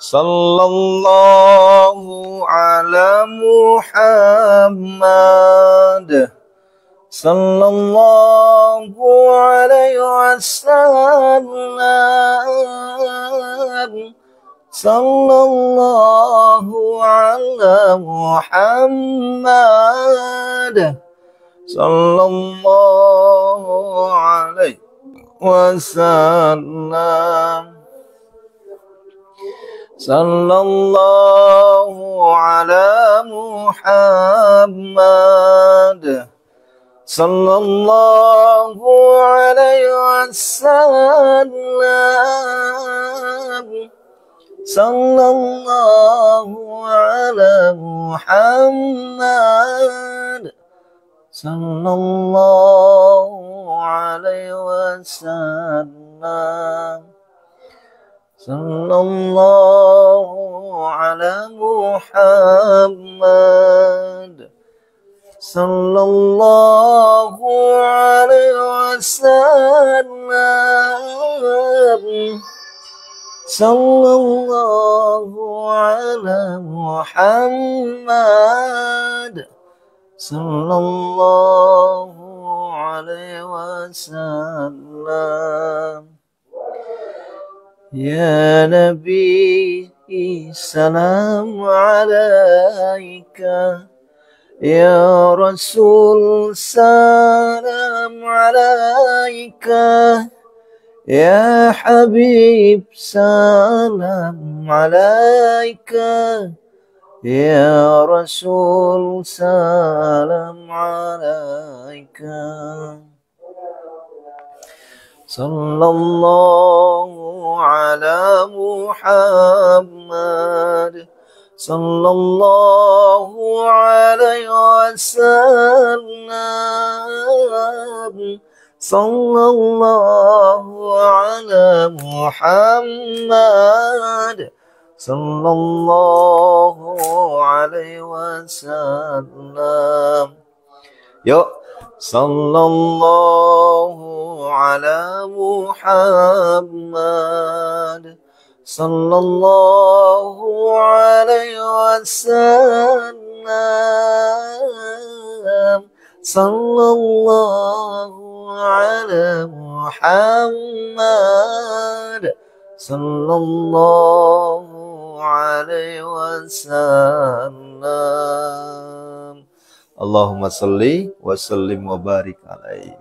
Sallallahu ala Muhammad. Sallallahu alaihi wasallam. Sallallahu ala Muhammad. Sallallahu alaihi wasallam. Sallallahu ala Muhammad. Sallallahu alaihi wasallam. Sallallahu ala Muhammad. Sallallahu alaihi wasallam. Sallallahu ala Muhammad. Sallallahu alaihi wasallam. Sallallahu ala Muhammad. Sallallahu alaihi wasallam. Ya Nabi, salam alaika. Ya Rasul, salam alaika. Ya Habib, salam alaika. Ya Rasul, salam alaika. Sallallahu ala Muhammad. Sallallahu alaihi wasallam. Sallallahu ala Muhammad. Sallallahu alaihi wasallam. Yuk. Sallallahu ala Muhammad. Sallallahu alaihi wasallam. Sallallahu ala Muhammad. Sallallahu alaihi wasallam. Allahumma salli wa sallim wa barik alaihi.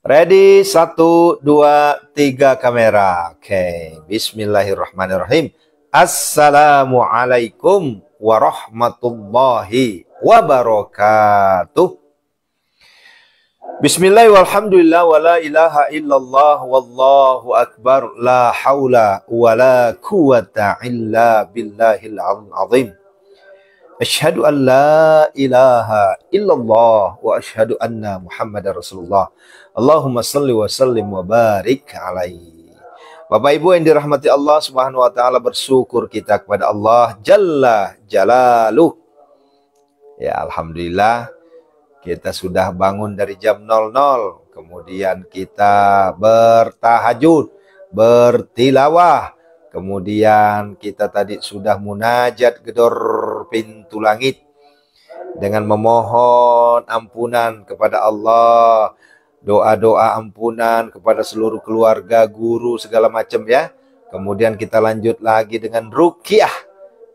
Ready, 1, 2, 3 kamera. Oke, bismillahirrahmanirrahim. Assalamualaikum warahmatullahi wabarakatuh. Bismillah walhamdulillah wa la ilaha illallah wallahu akbar. La hawla wa la quwata illa billahil azim. Asyhadu an la ilaha illallah wa asyhadu anna Muhammadar Rasulullah. Allahumma salli wa sallim wa barik alaihi. Bapak Ibu yang dirahmati Allah Subhanahu wa taala, bersyukur kita kepada Allah Jalla Jalaluh. Ya, alhamdulillah kita sudah bangun dari jam 00, kemudian kita bertahajud, bertilawah. Kemudian kita tadi sudah munajat gedor pintu langit dengan memohon ampunan kepada Allah, doa-doa ampunan kepada seluruh keluarga, guru, segala macam ya. Kemudian kita lanjut lagi dengan ruqyah,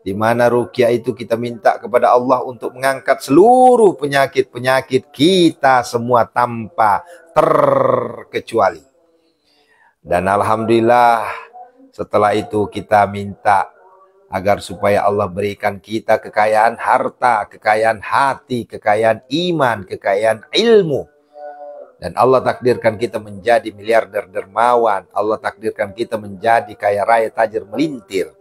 di mana ruqyah itu kita minta kepada Allah untuk mengangkat seluruh penyakit-penyakit kita semua tanpa terkecuali. Dan alhamdulillah setelah itu kita minta agar supaya Allah berikan kita kekayaan harta, kekayaan hati, kekayaan iman, kekayaan ilmu. Dan Allah takdirkan kita menjadi miliarder dermawan. Allah takdirkan kita menjadi kaya raya tajir melintir.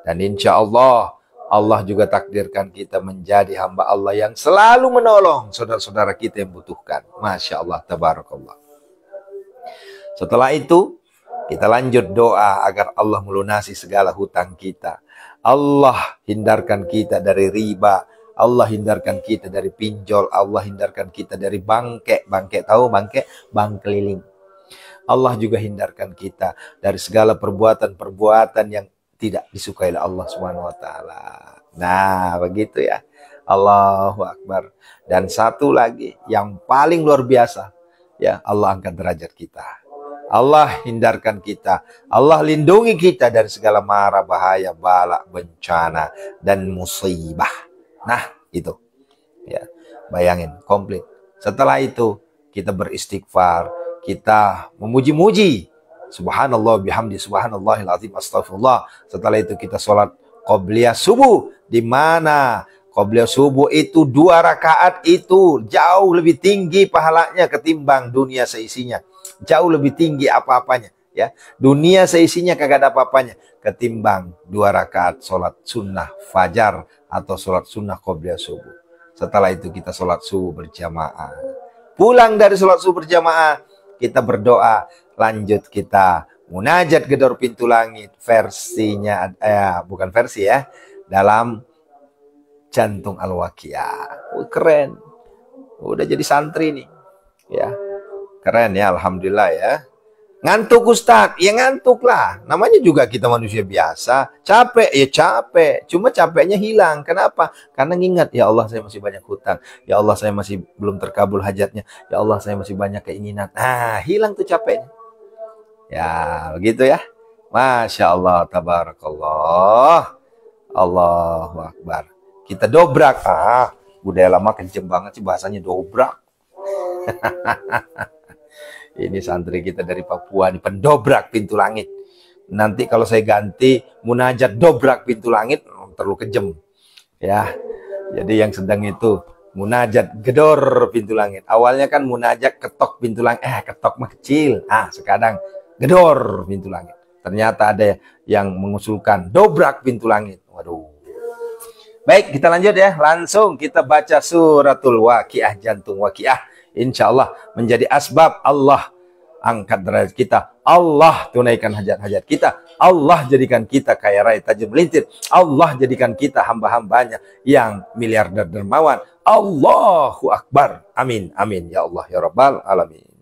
Dan insya Allah, Allah juga takdirkan kita menjadi hamba Allah yang selalu menolong saudara-saudara kita yang butuhkan. Masya Allah, tabarakallah. Setelah itu, kita lanjut doa agar Allah melunasi segala hutang kita. Allah hindarkan kita dari riba. Allah hindarkan kita dari pinjol. Allah hindarkan kita dari bangke. Bangke tahu bangke? Bank keliling. Allah juga hindarkan kita dari segala perbuatan-perbuatan yang tidak disukai oleh Allah Subhanahu wa taala. Nah, begitu ya. Allahu Akbar. Dan satu lagi yang paling luar biasa, ya, Allah angkat derajat kita. Allah hindarkan kita. Allah lindungi kita dari segala mara, bahaya, bala, bencana, dan musibah. Nah, itu. Ya, bayangin, komplit. Setelah itu, kita beristighfar. Kita memuji-muji. Subhanallah bihamdi, subhanallahil azim, astagfirullah. Setelah itu kita sholat qobliyah subuh. Di mana qobliyah subuh itu 2 rakaat itu jauh lebih tinggi pahalanya ketimbang dunia seisinya. Jauh lebih tinggi apa-apanya, ya. Dunia seisinya kagak ada apa-apanya ketimbang 2 rakaat sholat sunnah fajar atau sholat sunnah qobliyah subuh. Setelah itu kita sholat subuh berjamaah. Pulang dari sholat subuh berjamaah, kita berdoa, lanjut kita munajat gedor pintu langit. Versinya, bukan versi ya, dalam Jantung Al-Waqiah. Keren. Udah jadi santri nih, ya. Keren ya, alhamdulillah ya. Ngantuk Ustaz, ya ngantuk lah. Namanya juga kita manusia biasa. Capek, ya capek. Cuma capeknya hilang. Kenapa? Karena ngingat, ya Allah saya masih banyak hutang. Ya Allah saya masih belum terkabul hajatnya. Ya Allah saya masih banyak keinginan. Nah, hilang tuh capeknya. Ya, begitu ya. Masya Allah, tabarakallah. Allahu Akbar. Kita dobrak. Budaya lama kenceng banget sih bahasanya dobrak. Ini santri kita dari Papua, nih pendobrak pintu langit. Nanti kalau saya ganti munajat dobrak pintu langit, terlalu kejem. Ya, jadi yang sedang itu munajat gedor pintu langit. Awalnya kan munajat ketok pintu langit. Ketok mah kecil. Sekarang gedor pintu langit. Ternyata ada yang mengusulkan dobrak pintu langit. Waduh. Baik, kita lanjut ya. Langsung kita baca suratul Waqiah, jantung Waqiah. Insya Allah menjadi asbab Allah angkat derajat kita. Allah tunaikan hajat-hajat kita. Allah jadikan kita kaya raya tajir melintir. Allah jadikan kita hamba-hambanya yang miliarder dermawan. Allahu Akbar. Amin. Amin. Ya Allah. Ya Rabbal Alamin.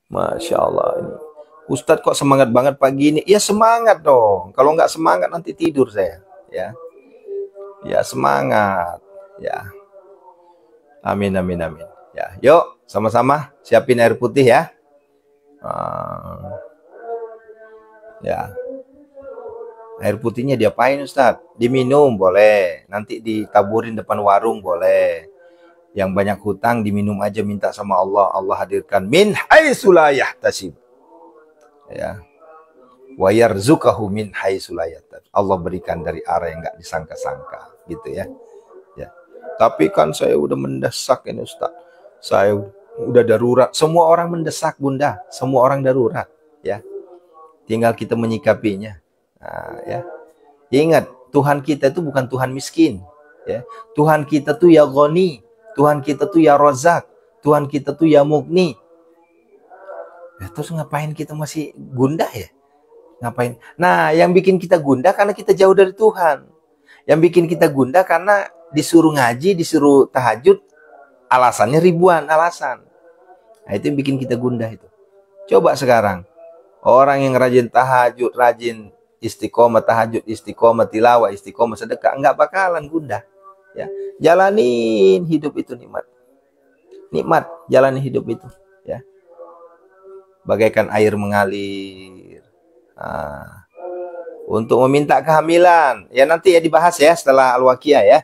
Masya Allah. Ini Ustadz kok semangat banget pagi ini? Ya semangat dong. Kalau nggak semangat nanti tidur saya. Ya semangat. Ya. Amin, amin, amin. Ya, yuk sama-sama siapin air putih ya. Ya. Air putihnya diapain Ustadz? Diminum boleh. Nanti ditaburin depan warung boleh. Yang banyak hutang diminum aja, minta sama Allah. Allah hadirkan min haitsu la yahtasib. Ya. Wa yarzuqahu min haitsu la yahtasib. Allah berikan dari arah yang enggak disangka-sangka, gitu ya. Tapi kan saya udah mendesak ini Ustaz. Saya udah darurat. Semua orang mendesak Bunda. Semua orang darurat. Ya. Tinggal kita menyikapinya. Ya. Ingat, Tuhan kita itu bukan Tuhan miskin. Ya. Tuhan kita tuh ya Ghani. Tuhan kita tuh ya Rozak. Tuhan kita tuh ya Mugni. Ya, terus ngapain kita masih gundah ya? Ngapain? Nah, yang bikin kita gundah karena kita jauh dari Tuhan. Yang bikin kita gundah karena disuruh ngaji, disuruh tahajud, alasannya ribuan alasan. Nah, itu yang bikin kita gundah itu. Coba sekarang, orang yang rajin tahajud, rajin istiqomah tahajud, istiqomah tilawah, istiqomah sedekah, enggak bakalan gundah. Ya, jalanin hidup itu nikmat. Nikmat, jalani hidup itu. Ya, bagaikan air mengalir. Untuk meminta kehamilan, ya nanti ya dibahas ya setelah Al-Waqiah ya.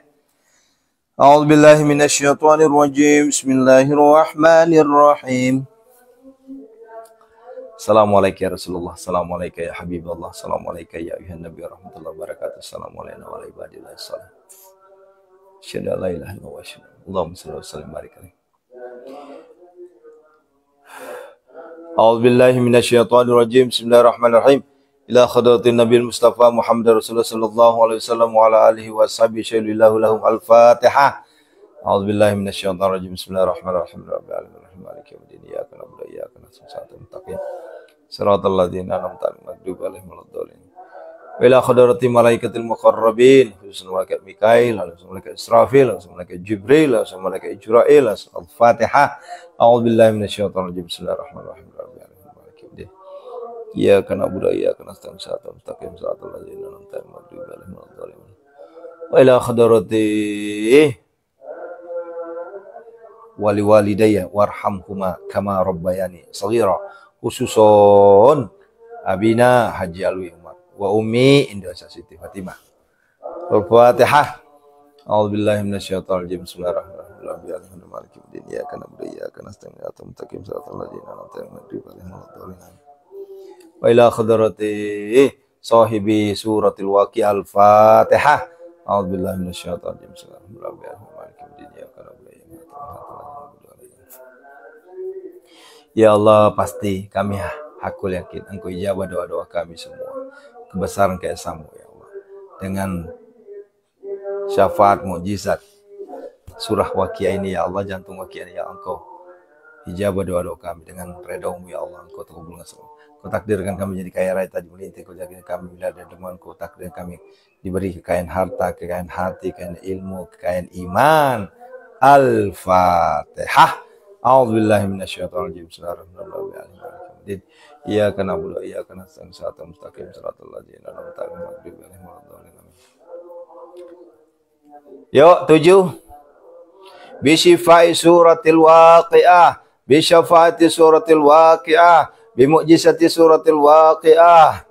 A'udzubillahi minasyaitonirrajim. Bismillahirrahmanirrahim. Assalamualaikum ya Rasulullah. Assalamualaikum ya Habibullah. Assalamualaikum ya ayuhan Nabi warahmatullahi wabarakatuh. Assalamualaikum wa ibadillah salam. Asyhadu an la ilaha illallah wa asyhadu Allahumma shalli wa sallim barik alaihi. A'udzubillahi minasyaitonirrajim. Bismillahirrahmanirrahim. Ila khadratin Nabi Mustafa Muhammad Rasulullah sallallahu alaihi wasallam wa ala alihi wa sahbihi syairillahu lahum al-Fatihah. A'udzubillahi minasyaitonir rajim. Bismillahirrahmanirrahim. Rabbil alamin maliki yaumiddin. Iyyaka na'budu wa iyyaka nasta'in. Shiratal ladzina an'amta 'alaihim ghairil maghdubi 'alaihim waladdallin. wa ila hadrati malaikatil muqarrabin, khususnya malaikat Mikail, malaikat Israfil, malaikat Jibril, malaikat Israil. Al-Fatihah. A'udzubillahi minasyaitonir rajim. Bismillahirrahmanirrahim. Iyyaka na'budu wa iyyaka nasta'in. Shiratal mustaqim, shiratal ladzina an'amta 'alaihim ghairil maghdubi 'alaihim waladdallin. Wa ila hadrati wali walidayya warhamhuma kama rabbayani shaghira, khususon abina Haji Alwi Umar wa ummi Indra Siti Fatimah. Al-Fatihah. A'udzubillahi minasyaitonir rajim. Bismillahirrahmanirrahim. Maliki yaumiddin. Iyyaka na'budu wa iyyaka nasta'in. Shiratal mustaqim, shiratal ladzina an'amta 'alaihim ghairil maghdubi 'alaihim waladdallin. Wa ila hadrati sahibi suratil waqi'ah. Al-Fatihah. A'udzubillahi minasyaitonir rajim. Bismillahirrahmanirrahim. Maliki yaumiddin. Iyyaka na'budu wa iyyaka nasta'in. Ya Allah, pasti kami hakul yakin Engkau ijabah doa-doa kami semua. Kebesaran keesamu ya Allah. Dengan syafaat mukjizat surah Waqiah ini ya Allah, jantung Waqiah ini ya Engkau ijabah doa-doa kami dengan redha-Mu ya Allah. Engkau takbulkan semua. Kau takdirkan kami jadi kaya raya tadi melintir. Kau jadikan kami bila ada dengan Kau takdirkan kami diberi kekayaan harta, kekayaan hati, kekayaan ilmu, kekayaan iman. Al-Fatihah. A'udzubillahi minasyaitonir rajim. Bismillahirrahmanirrahim. Iyyaka na'budu wa iyyaka nasta'in. Shiratal mustaqim, shiratal ladzina an'amta 'alaihim ghairil maghdubi 'alaihim waladdallin. Yuk, 7. Bisyifai suratil waqi'ah, bisyafaati suratil waqi'ah, bimu'jizati suratil waqi'ah,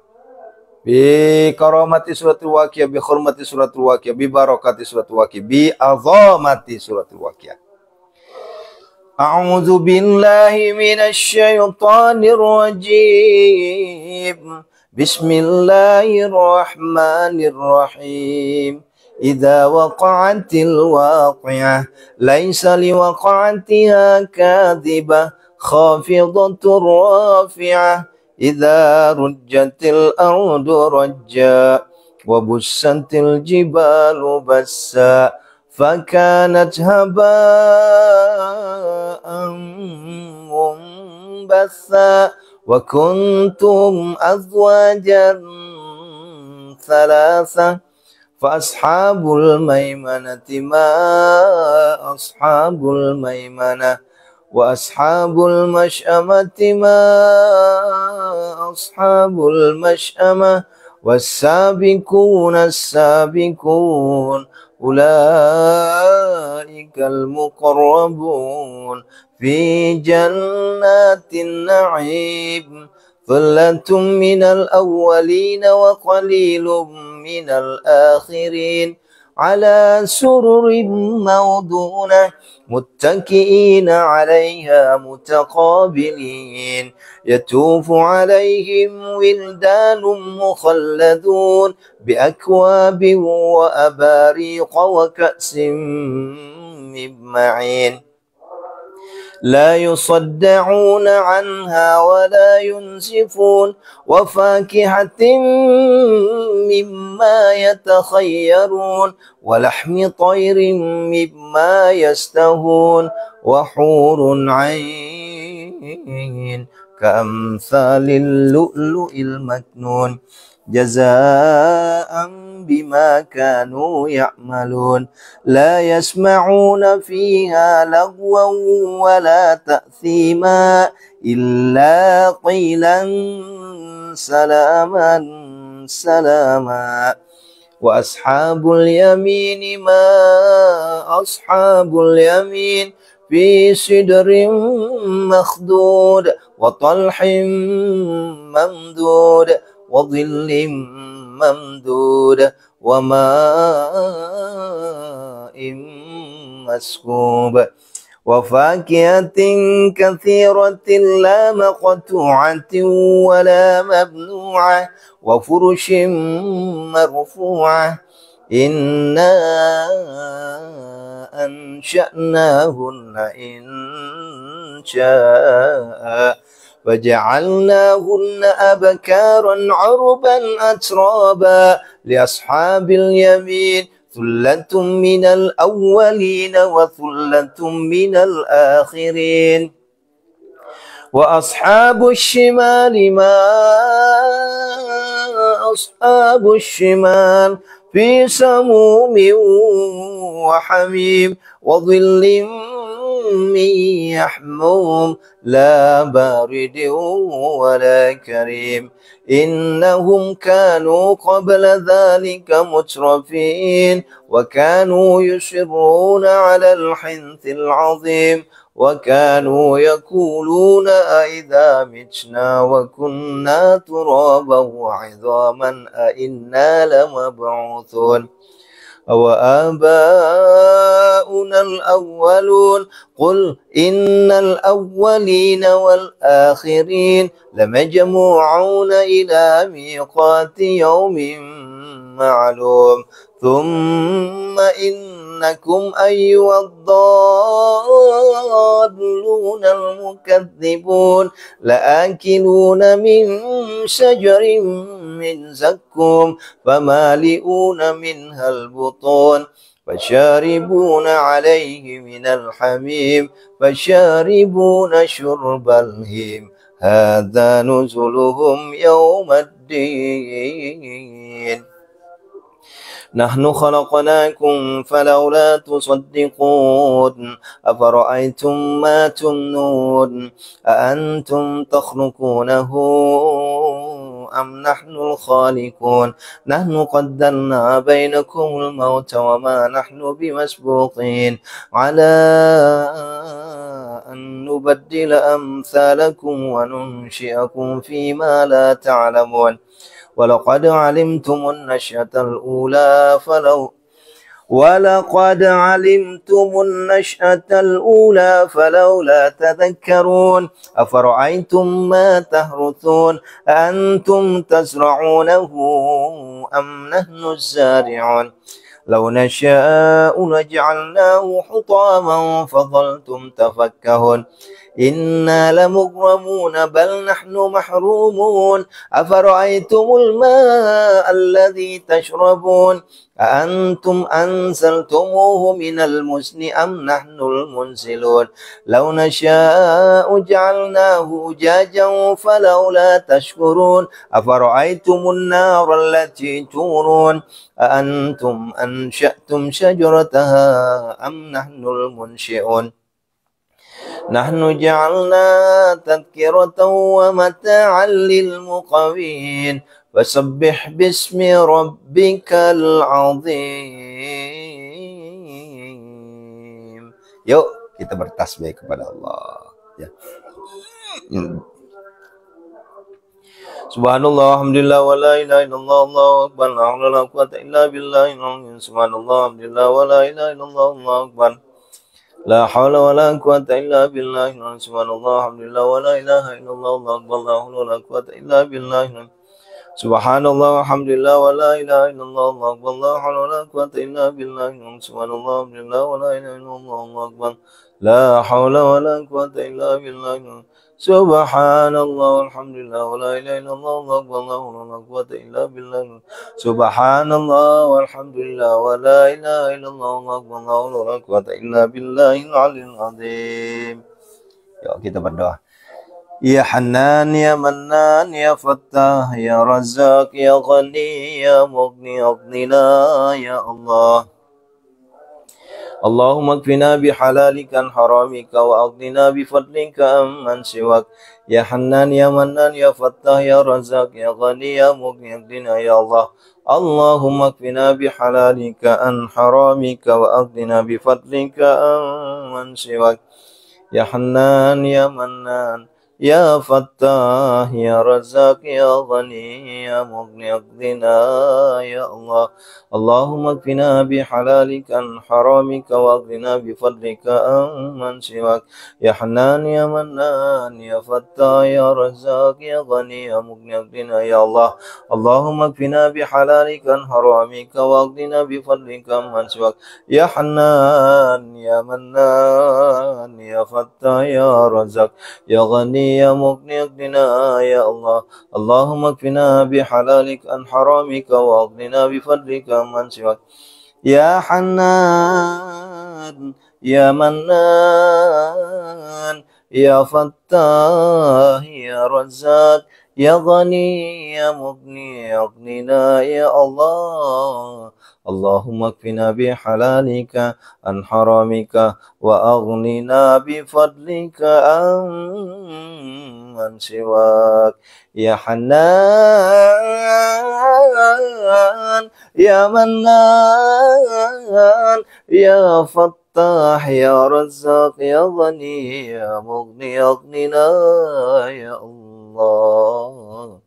bi karamati suratil waqi'ah, bi hurmati suratil waqi'ah, bi barakati suratil waqi'ah, bi azamati suratil waqi'ah. A'udzu billahi minasy syaithanir rajim. Bismillahirrahmanirrahim. Idza waqa'atil waqi'ah laisa liwaqa'atiha kadhibah khafidatur rafi'ah. Idza rujjatil ardu rajja wa bussatil jibalu bassa fakanat haba'an munbatha wa kuntum azwajan thalatha fa ashabul maimanati ma ashabul maimanah wa ashabul masy'amati ma ashabul masy'amah was-sabiquna as-sabiqun ulaikal muqarrabun fi jannatin na'im. Thullatun minal awwalin wa qalilun minal akhirin ala sururin mawdunah muttaki'ina 'alayha mutaqabilin yatufu 'alayhim wildanun mukhalladun biakwabin wa abariqa wa ka'sin min ma'in لا يصدعون عنها ولا ينزفون وفاكهة مما يتخيرون ولحم طير مما يستهون وحور عين كأمثال اللؤلؤ المكنون جزاء بما كانوا يعملون لا يسمعون فيها لغوا ولا تأثيما إلا قيلا سلاما سلاما وأصحاب اليمين ما أصحاب اليمين في سدر مخضود وطلح ممدود وظل ممدود وماء مسكوب وفاكهة كثيرة لا مقطوعة ولا ممنوعة وفرش مرفوعة إنا أنشأناهن إن شاء وجعلناهن أبكارا عربا أترابا لأصحاب اليمين ثلة من الأولين وثلة من الآخرين وأصحاب الشمال ما وأصحاب الشمال في سموم وحميم وظل من يحموم لا بارد ولا كريم إنهم كانوا قبل ذلك مترفين وكانوا يصرون على الحنث العظيم وكانوا يقولون أئذا متنا وكنا ترابا وعظاما أئنا لمبعوثون أو آباؤنا الأولون قل إن الأولين والآخرين لمجموعون إلى ميقات يوم معلوم ثم إنكم أيها الضالون المكذبون لآكلون من شجر من زقوم فمالئون منها البطون فشاربون عليه من الحميم فشاربون شرب الهيم هذا نزلهم يوم الدين نحن خلقناكم فلولا تصدقون أفرأيتم ما تمنون أأنتم تخلقونه أم نحن الخالقون نحن قدرنا بينكم الموت وما نحن بمسبوقين على أن نبدل أمثالكم وننشئكم فيما لا تعلمون ولقد علمتم النشأة الأولى فلولا تذكرون أفرأيتم ما تحرثون أأنتم تزرعونه أم نحن الزارعون لو نشاء لجعلناه حطاما فظلتم تفكهون إنا لمغرمون بل نحن محرومون أفرأيتم الماء الذي تشربون أأنتم أنزلتموه من المزن أم نحن المنزلون لو نشاء جعلناه أجاجا فلولا تشكرون أفرأيتم النار التي تورون أأنتم أنشأتم شجرتها أم نحن المنشئون نحن جعلنا تذكرة ومتاعا للمقوين فسبح باسم ربك العظيم. Yuk kita bertasbih kepada Allah ya. Subhanallah, alhamdulillah, wa la ilaha illallah, Allahu akbar, la haula wa la quwwata illa billah, subhanallah, alhamdulillah, wa la ilaha illallah, Allahu akbar, la haula wa la quwwata illa billah, subhanallah, alhamdulillah, wa la ilaha illallah, Allahu akbar, la haula wa la quwwata illa billah, subhanallah, alhamdulillah, wa la ilaha illallah, Allahu akbar, la haula wa la quwwata illa billah, subhanallah, alhamdulillah, wa la ilaha illallah, Allahu akbar, la haula wa la quwwata illa billah, subhanallah walhamdulillah wa la ilaha illallah wallahu akbar la hawla wala quwwata illa billah subhanallah walhamdulillah wa la ilaha illallah wallahu akbar la hawla wala quwwata illa billahil aliyyil azim. Yuk kita berdoa. Ya Hanan ya Mannan ya Fattah ya Razzaq ya Ghani ya Mughni aghnina ya Allah. Allahumma kfina bihalalika an haramika wa aghnina bifadlika amman siwak. Ya Hannan ya Mannan ya Fattah ya Razzaq ya Ghani ya Mughni aghnina ya Allah. Allahumma kfina bihalalika an haramika wa aghnina bifadlika amman siwak. Ya Hannan ya Mannan ya Fattah ya Razzaq ya Ghani ya Mughni aghnina ya Allah. Allahumma kfina bihalalika an haramika wa aghnina bifadlika amman siwak. Ya Hannan ya Mannan ya Fattah ya Razzaq ya Ghani ya Mughni aghnina ya Allah. Allahumma kfina bihalalika an haramika wa aghnina bifadlika amman siwak. Ya Hannan ya Mannan ya Fattah ya Razzaq ya Ghani ya Mughni aghnina ya Allah. Allahumma kfina bihalalika an haramika wa aghnina bifadlika amman siwak. Ya Hannan ya Mannan ya Fattah ya Razzaq يا غني يا مغني أغننا يا الله. اللهم اكفنا بحلالك عن حرامك وأغننا بفضلك عمن سواك. يا حنان يا منان يا فتاح يا رزاق يا غني يا مغني أغننا يا الله.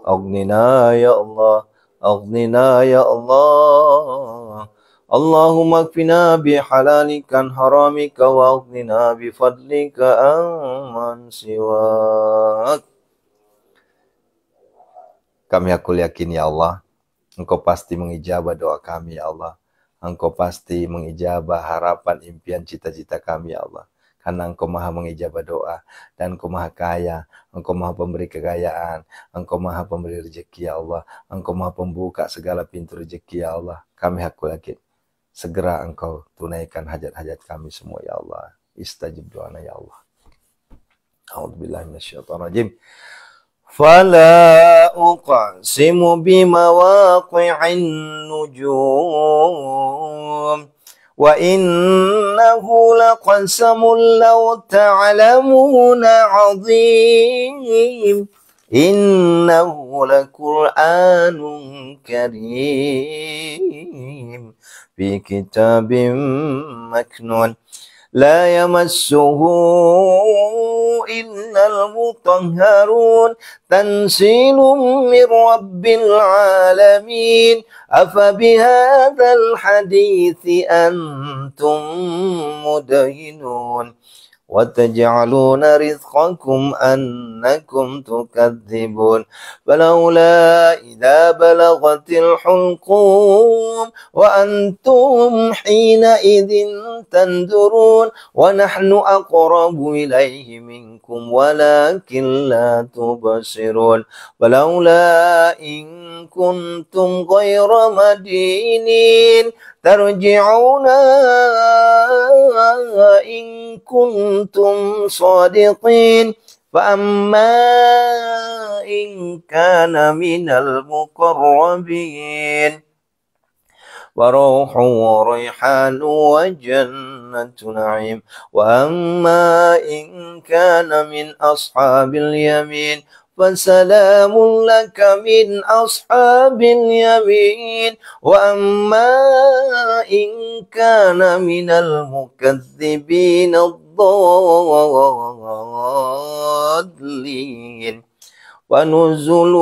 أغننا يا الله أغننا يا الله. اللهم اكفنا بحلالك عن حرامك وأغننا بفضلك عمن سواك. Kami aku yakin ya Allah, Engkau pasti mengijabah doa kami ya Allah. Engkau pasti mengijabah harapan, impian, cita-cita kami ya Allah. Karena Engkau maha mengijabah doa, dan Engkau maha kaya, Engkau maha pemberi kekayaan, Engkau maha pemberi rezeki ya Allah. Engkau maha pembuka segala pintu rezeki ya Allah. Kami aku yakin, segera Engkau tunaikan hajat-hajat kami semua ya Allah. Istajib doana ya Allah. A'udzubillahi minasyaitonir rajim. فلا أقسم بمواقع النجوم وإنه لقسم لو تعلمون عظيم إنه لقرآن كريم في كتاب مكنون لا يمسه إلا المطهرون تنزيل من رب العالمين أفبهذا الحديث أنتم مدهنون وتجعلون رزقكم أنكم تكذبون فلولا إذا بلغت الحلقوم وأنتم حينئذ تنظرون ونحن أقرب إليه منكم ولكن لا تبصرون فلولا إن كنتم غير مدينين ترجعون إن كنتم صادقين فأما إن كان من المقربين وروح وريحان وجنة نعيم وأما إن كان من أصحاب اليمين فسلام لك من أصحاب اليمين وأما إن كان من المكذبين الضالين ونزل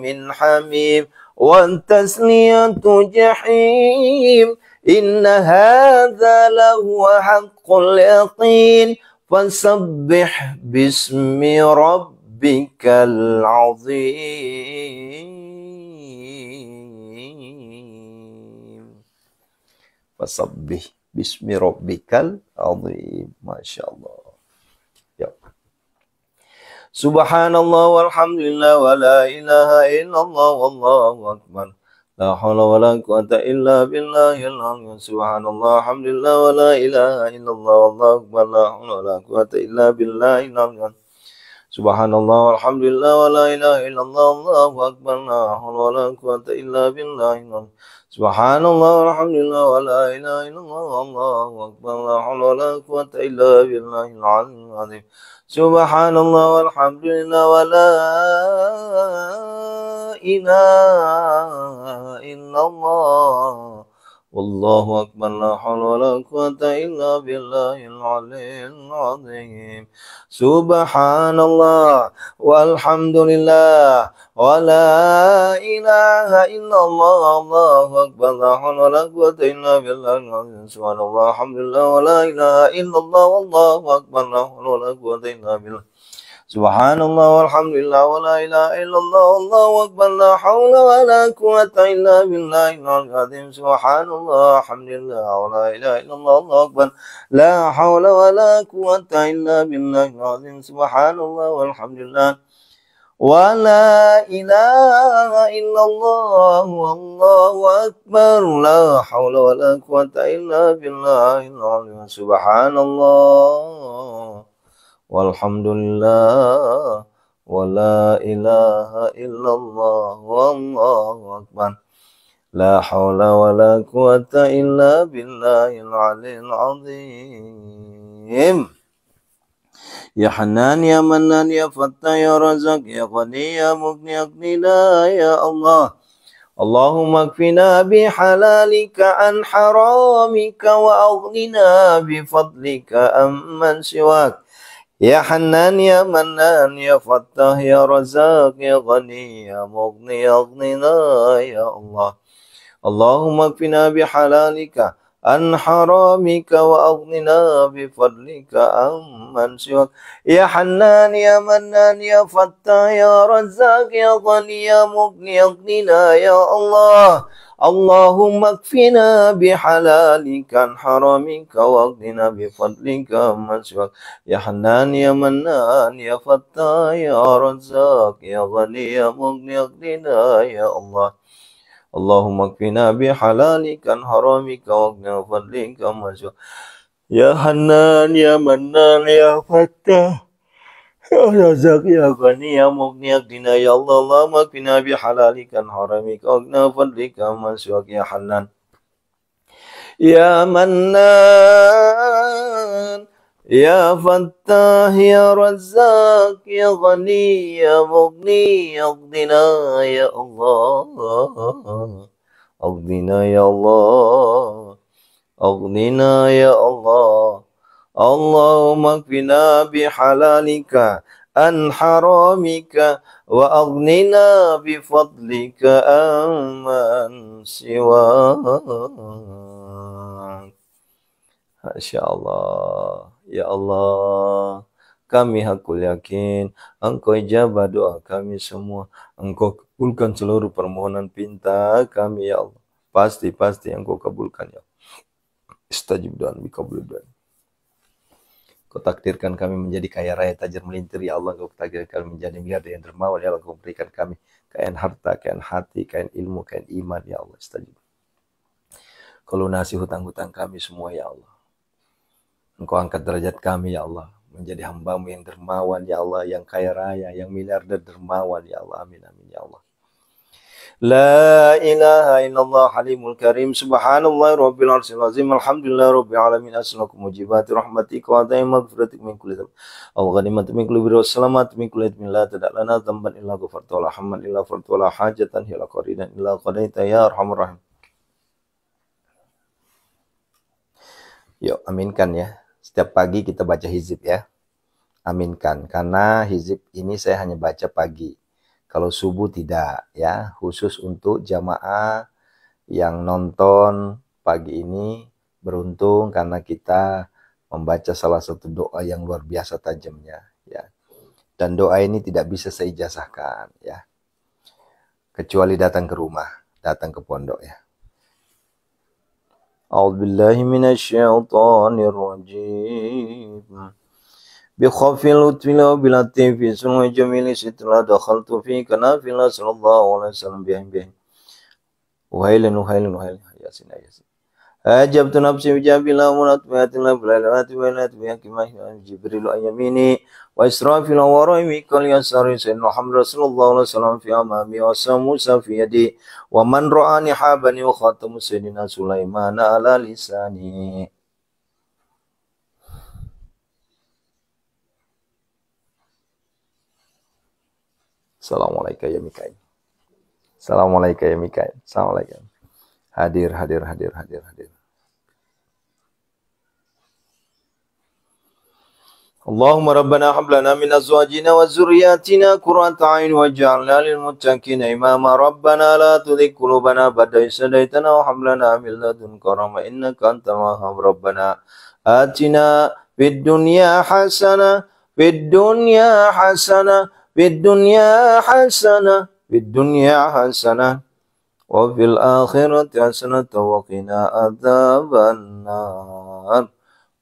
من حميم والتسلية جحيم إن هذا لهو حق اليقين فسبح باسم ربك العظيم. فسبح باسم ربك العظيم. ما شاء الله. Subhanallah walhamdulillah wa la ilaha illallah wallahu akbar. La hawla wa la quwata illa billahil aliyyil. Subhanallah walhamdulillah wa la ilaha illallah wallahu akbar. La hawla wa la quwata illa billahil aliyyil. Subhanallah walhamdulillah wa la ilaha illallah wallahu akbar. La hawla wa la quwata illa billahil aliyyil. Subhanallah walhamdulillah wa la ilaha illallah wallahu akbar. La hawla wa la quwata illa billahil aliyyil. Subhanallah walhamdulillah wa la ilaha illallah wallahu akbar. La hawla wa la quwata illa billahil aliyyil azim. Subhanallah walhamdulillah wa la ilaha illallah wallahu akbar. La hawla wa la quwata illa billahil azim. Subhanallah walhamdulillah wa la ilaha illallah wallahu akbar. La hawla wa la quwata illa billah. Subhanallah walhamdulillah wa la ilaha illallah wallahu akbar. La hawla wa la quwata illa billahil azim. Subhanallah walhamdulillah wa la ilaha illallah wallahu akbar. La hawla wa la quwata illa billahil azim. Subhanallah walhamdulillah wa la ilaha illallah wallahu akbar. La hawla wa la quwata illa billahil azim. Subhanallah walhamdulillah wa la ilaha illallah wallahu akbar. La haula wa la quwata illa billahil aliyil azim. Ya Hanan ya Manan ya Fattah ya Razak ya Ghani ya Mughni aghnina ya Allah. Allahumma kfina bihalalika an haramika wa aghnina bifadlika amman siwak. Ya Hanan ya Manan ya Fattah ya Razak ya Ghani ya Mughni aghnina ya Allah. Allahumma kfina bihalalika an haramika wa aghnina bifadlika amman siwak. Ya Hanan ya Manan ya Fattah ya Razak ya Ghani ya Mughni aghnina ya Allah. Allahumma kfina bihalalika an haramika wa aghnina bifadlika amman siwak. Ya Hanan ya Manan ya Fattah ya Razak ya Ghani ya Mughni aghnina ya Allah. Allahumma kfina bihalalika an haramika wa aghnina bifadlika amman siwak. Ya Hanan ya Manan ya Fattah ya Razak ya Ghani ya Mughni aghnina ya Allah. Allahumma kfina bihalalika an haramika wa aghnina bifadlika amman siwak. Ya Hanan ya Mannan ya Fattah ya Razak ya Ghani ya Mughni aghnina ya Allah. Aghnina ya Allah. Aghnina ya Allah. Allahumma kfina bihalalika an haramika wa aghnina bifadlika amman siwak. Masya Allah. Ya Allah, kami hakul yakin Engkau ijabah doa kami semua. Engkau kabulkan seluruh permohonan pinta kami ya Allah. Pasti Engkau kabulkan ya Allah. Istajib doa bikabul doa. Kau takdirkan kami menjadi kaya raya tajir melintir ya Allah. Kau takdirkan kami menjadi miliarder yang dermawan ya Allah. Kau berikan kami kekayaan harta, kekayaan hati, kekayaan ilmu, kekayaan iman ya Allah. Istajib. Kau lunasi hutang-hutang kami semua ya Allah. Engkau angkat derajat kami ya Allah, menjadi hamba-Mu yang dermawan ya Allah, yang kaya raya, yang miliarder dermawan ya Allah. Amin amin ya Allah. La ilaha illallah halimul karim. Subhanallah rabbil arsyil azim. Alhamdulillah rabbil alamin. As'alukum mujibati rahmatika wa daima maghfiratik min kulli dzamb. Aw ghanimati min kulli birri wassalamat min kulli ithmin la tada' lana dzamban illa ghafarta wa la hamman illa farta wa la hajatan illa qadidan illa qadaita ya arhamar rahim. Yuk aminkan ya. Setiap pagi kita baca hizib ya. Aminkan. Karena hizib ini saya hanya baca pagi. Kalau subuh tidak ya. Khusus untuk jamaah yang nonton pagi ini. Beruntung karena kita membaca salah satu doa yang luar biasa tajamnya. Ya. Dan doa ini tidak bisa saya ijazahkan ya. Kecuali datang ke rumah. Datang ke pondok ya. A'udzubillahi minasyaitonir rajim. Bi khafil lutfi wa bil latifi sunwa jamili sitla dakhaltu fi kanafila sallallahu alaihi wasallam bihi. Wahailan yasin yasin. Ajabtu nafsi bijabila munatbiatillah bilalati wa ilati wa hakimah Jibril ayamini wa israfil wa raimi kal yasari sayyidina Muhammad sallallahu alaihi wasallam fi amami wa Musa fi yadi wa man ra'ani habani wa khatamu sayyidina Sulaiman ala lisani. Assalamualaikum ya Mikail. Assalamualaikum ya Mikail. Assalamualaikum. Hadir. Allahumma rabbana hab lana min azwajina wa zurriyatina qurrata a'yun waj'alna lil muttaqina imama. Rabbana la tuzigh qulubana ba'da idh hadaytana wa hab lana min ladunka rahmah innaka antal wahhab. Rabbana atina fid dunya hasanah fid dunya hasanah fid dunya hasanah fid dunya hasanah wa fil akhirati hasanah wa qina adzabannar.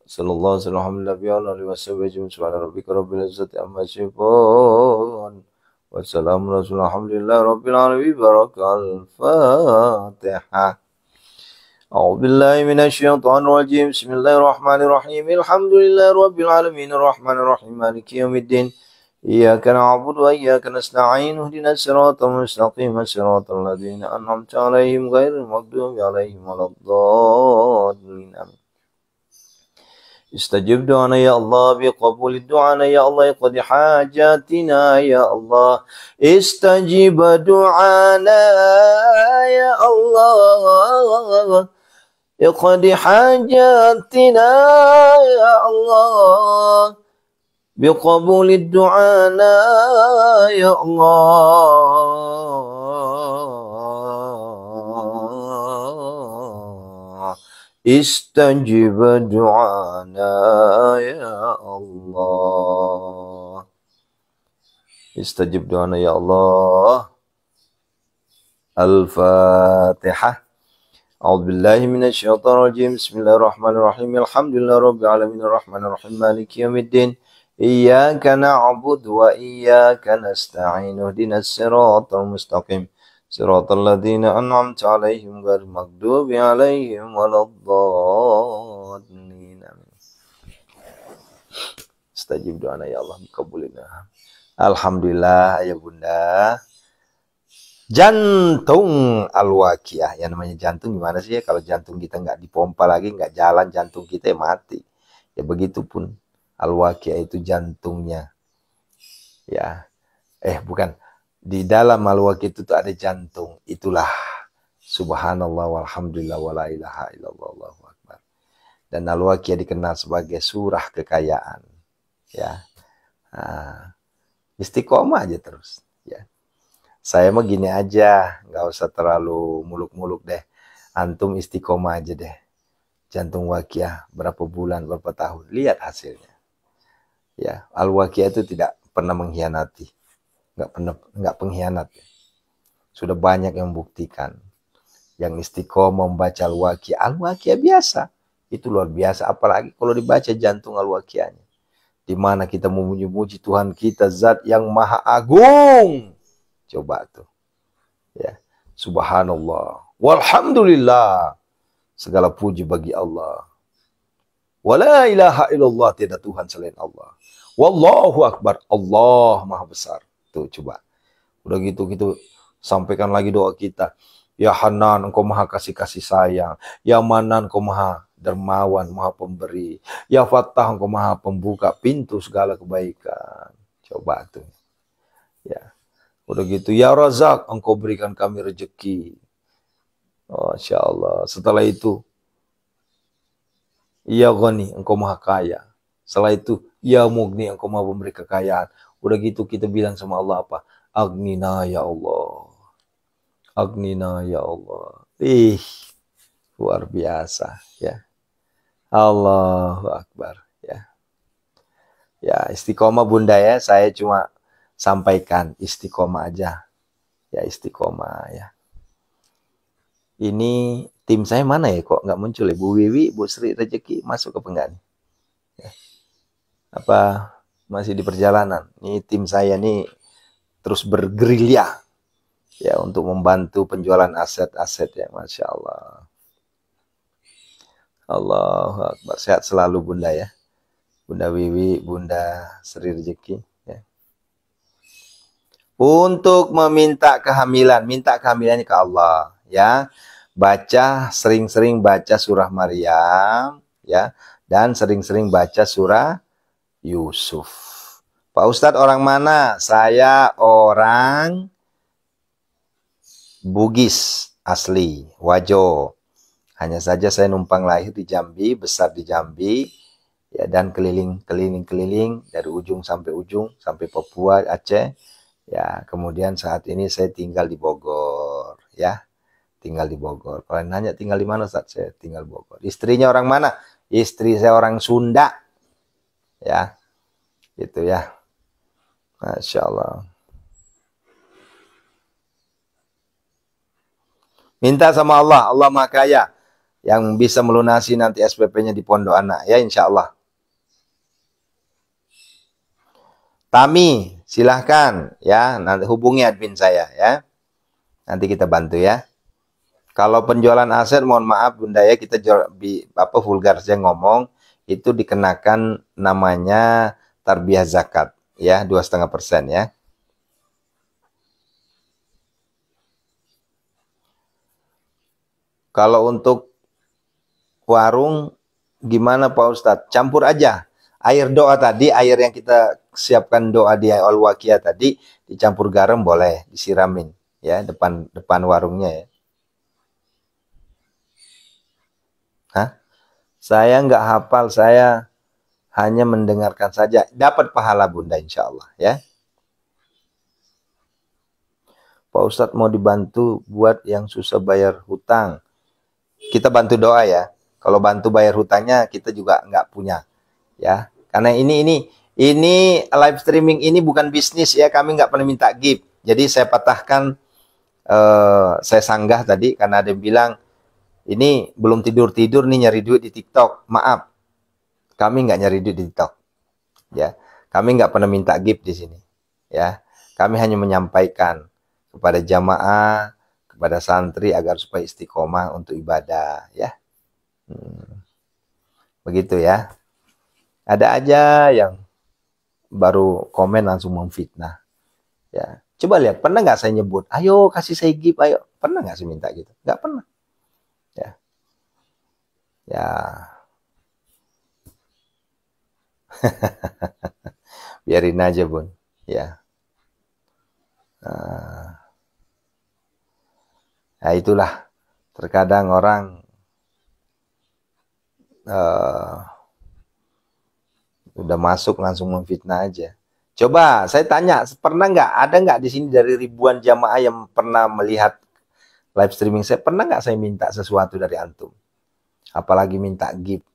Sallallahu alaihi wasallam. Subhana rabbika rabbil izzati amma yasifun wa salamun alhamdulillahi rabbil alamin. Barakal Fatihah. A'udzu billahi minasyaitonir rajim. Bismillahirrahmanirrahim. Alhamdulillahi rabbil alamin arrahmanir rahim maliki yaumiddin. إياك نعبد وإياك نستعين اهدنا الصراط المستقيم صراط الذين أنعمت عليهم غير المغضوب عليهم ولا الضالين آمين. استجب دعانا يا الله بقبول الدعاء يا الله اقض حاجاتنا يا الله استجب دعانا يا الله اقض حاجاتنا يا الله بقبول الدعاء يا الله استجب دعانا يا الله استجب دعانا يا الله. الفاتحة. أعوذ بالله من الشيطان الرجيم. بسم الله الرحمن الرحيم. الحمد لله رب العالمين الرحمن الرحيم مالك يوم الدين. إياك نعبد وإياك نستعين اهدنا الصراط المستقيم صراط الذين أنعمت عليهم غير المغضوب عليهم ولا الضالين آمين. Istajib doana ya Allah, kabulina. Alhamdulillah ya Bunda. Jantung al-waqiah, yang namanya jantung gimana sih ya? Kalau jantung kita nggak dipompa lagi, nggak jalan, jantung kita ya mati. Ya begitupun al-waqiah itu jantungnya. Ya, bukan. Di dalam al-waqiah itu tuh ada jantung. Itulah subhanallah walhamdulillah wala ilaha illallah wallahu akbar. Dan al-waqiah dikenal sebagai surah kekayaan. Ya, istiqomah aja terus. Ya. Saya mah gini aja, nggak usah terlalu muluk-muluk deh. Antum istiqomah aja deh. Jantung waqiah berapa bulan, berapa tahun, lihat hasilnya. Ya, al-waqiah itu tidak pernah mengkhianati, nggak pengkhianat. Sudah banyak yang membuktikan. Yang istiqomah membaca al-waqiah biasa, itu luar biasa. Apalagi kalau dibaca jantung al-waqiahnya, di mana kita memuji Tuhan kita, Zat yang Maha Agung. Coba tuh, ya, subhanallah, walhamdulillah, segala puji bagi Allah. Wala ilaha illallah, tiada Tuhan selain Allah. Wallahu akbar, Allah Maha Besar. Tuh coba, udah gitu kita sampaikan lagi doa kita. Ya Hanan, Engkau Maha kasih sayang. Ya Manan, Engkau Maha dermawan, Maha pemberi. Ya Fattah, Engkau Maha pembuka pintu segala kebaikan. Coba tuh, ya. Udah gitu, ya Razak, Engkau berikan kami rezeki. Masya Allah. Setelah itu, ya Ghani, Engkau Maha Kaya. Setelah itu, ya Mugni, Engkau Maha memberi kekayaan. Udah gitu kita bilang sama Allah apa? Agnina ya Allah. Agnina ya Allah. Luar biasa ya. Allahu Akbar ya. Ya, istiqomah Bunda ya. Saya cuma sampaikan istiqomah aja. Ya, istiqomah ya. Ini tim saya mana ya, kok nggak muncul ya? Bu Wiwi, Bu Sri Rezeki masuk ke enggak nih? Ya. Apa masih di perjalanan? Ini tim saya nih terus bergerilya ya untuk membantu penjualan aset-aset ya, Masya Allah. Allahu Akbar. Sehat selalu Bunda ya. Bunda Wiwi, Bunda Sri Rezeki. Untuk meminta kehamilan, minta kehamilannya ke Allah ya. Baca, sering-sering baca surah Maryam ya, dan sering-sering baca surah Yusuf. Pak Ustadz orang mana? Saya orang Bugis asli, Wajo. Hanya saja saya numpang lahir di Jambi, besar di Jambi ya, dan keliling dari ujung sampai Papua, Aceh. Ya, kemudian saat ini saya tinggal di Bogor, ya. Tinggal di Bogor. Kalau nanya tinggal di mana, Ustaz? Saya tinggal Bogor. Istrinya orang mana? Istri saya orang Sunda. Ya. Gitu ya. Masya Allah. Minta sama Allah, Allah Maha Kaya, yang bisa melunasi nanti SPP-nya di Pondok Anak, ya insya Allah. Tami, silahkan ya, nanti hubungi admin saya ya. Nanti kita bantu ya. Kalau penjualan aset, mohon maaf Bunda ya, kita vulgar saya ngomong, itu dikenakan namanya tarbiyah zakat Ya, 2,5% ya. Kalau untuk warung gimana Pak Ustadz? Campur aja. Air doa tadi, air yang kita siapkan doa di Al-Waqiah tadi, dicampur garam boleh, disiramin ya depan depan warungnya ya. Hah? Saya nggak hafal, saya hanya mendengarkan saja. Dapat pahala Bunda insya Allah ya. Pak Ustadz mau dibantu buat yang susah bayar hutang. Kita bantu doa ya. Kalau bantu bayar hutangnya kita juga nggak punya ya. Karena ini live streaming ini bukan bisnis ya. Kami nggak pernah minta gift. Jadi saya patahkan, saya sanggah tadi karena ada yang bilang ini belum tidur-tidur nih nyari duit di TikTok. Maaf, kami nggak nyari duit di TikTok. Ya, kami nggak pernah minta gift di sini. Ya, kami hanya menyampaikan kepada jamaah, kepada santri agar supaya istiqomah untuk ibadah. Ya, begitu ya. Ada aja yang baru komen langsung memfitnah. Ya, coba lihat, pernah nggak saya nyebut, ayo kasih saya gift, ayo. Pernah nggak saya minta gitu? Nggak pernah. Ya, ya. Biarin aja Bun. Ya. Nah, itulah. Terkadang orang udah masuk langsung memfitnah aja. Coba saya tanya, pernah nggak, ada nggak di sini dari ribuan jamaah yang pernah melihat live streaming saya, pernah nggak saya minta sesuatu dari antum? Apalagi minta gift.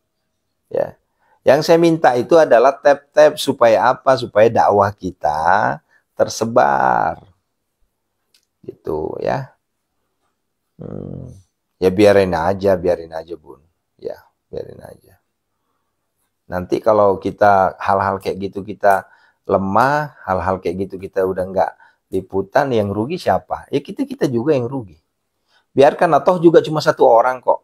Ya. Yang saya minta itu adalah tap-tap supaya apa? Supaya dakwah kita tersebar. Gitu ya. Ya biarin aja Bun. Ya, biarin aja. Nanti kalau kita hal-hal kayak gitu kita lemah, hal-hal kayak gitu kita udah nggak liputan, yang rugi siapa? Ya kita juga yang rugi. Biarkan, atau juga cuma satu orang kok.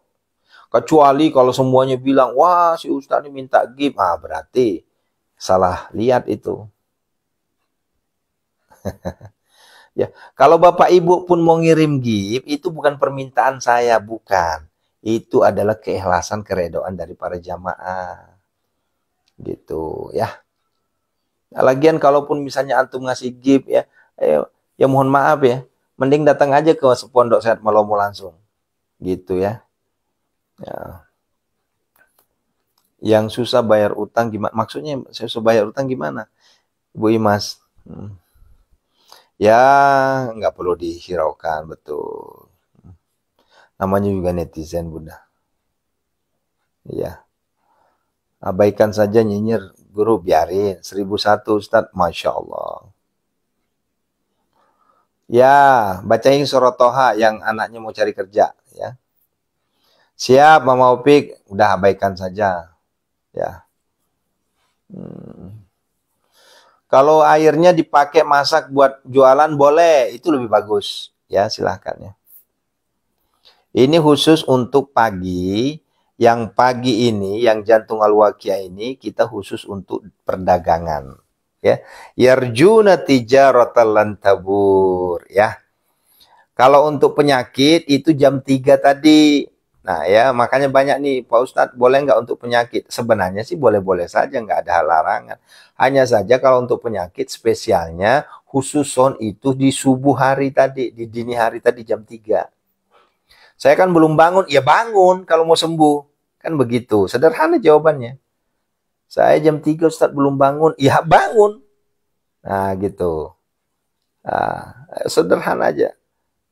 Kecuali kalau semuanya bilang, wah si Ustadz ini minta gift, berarti salah lihat itu. Ya, kalau Bapak Ibu pun mau ngirim gift, itu bukan permintaan saya, bukan. Itu adalah keikhlasan, keredoan dari para jamaah. Gitu ya. Nah, lagian kalaupun misalnya antum ngasih gift ya, ya mohon maaf ya, mending datang aja ke Pondok Sehat Malomo langsung. Gitu ya. Ya. Yang susah bayar utang gimana? Maksudnya susah bayar utang gimana? Bu Imas. Ya, nggak perlu dihiraukan, betul. Namanya juga netizen, Bunda. Iya. Abaikan saja nyinyir guru, biarin. 1001 Ustadz, Masya Allah. Ya, bacain surat Toha yang anaknya mau cari kerja. Ya. Siap, Mama Opik. Udah abaikan saja. Ya. Kalau airnya dipakai masak buat jualan, boleh. Itu lebih bagus. Ya, silahkan ya. Ini khusus untuk pagi. Yang pagi ini, yang jantung al-waqiah ini, kita khusus untuk perdagangan. Ya, yarjuna tijaratan lan tabur. Ya. Kalau untuk penyakit, itu jam 3 tadi. Nah ya, makanya banyak nih, Pak Ustadz, boleh nggak untuk penyakit? Sebenarnya sih boleh-boleh saja, nggak ada larangan. Hanya saja kalau untuk penyakit spesialnya, khusus son itu di subuh hari tadi, di dini hari tadi jam 3. Saya kan belum bangun, ya bangun kalau mau sembuh. Kan begitu, sederhana jawabannya. Saya jam 3 Ustadz belum bangun, ya bangun. Nah gitu. Nah, sederhana aja.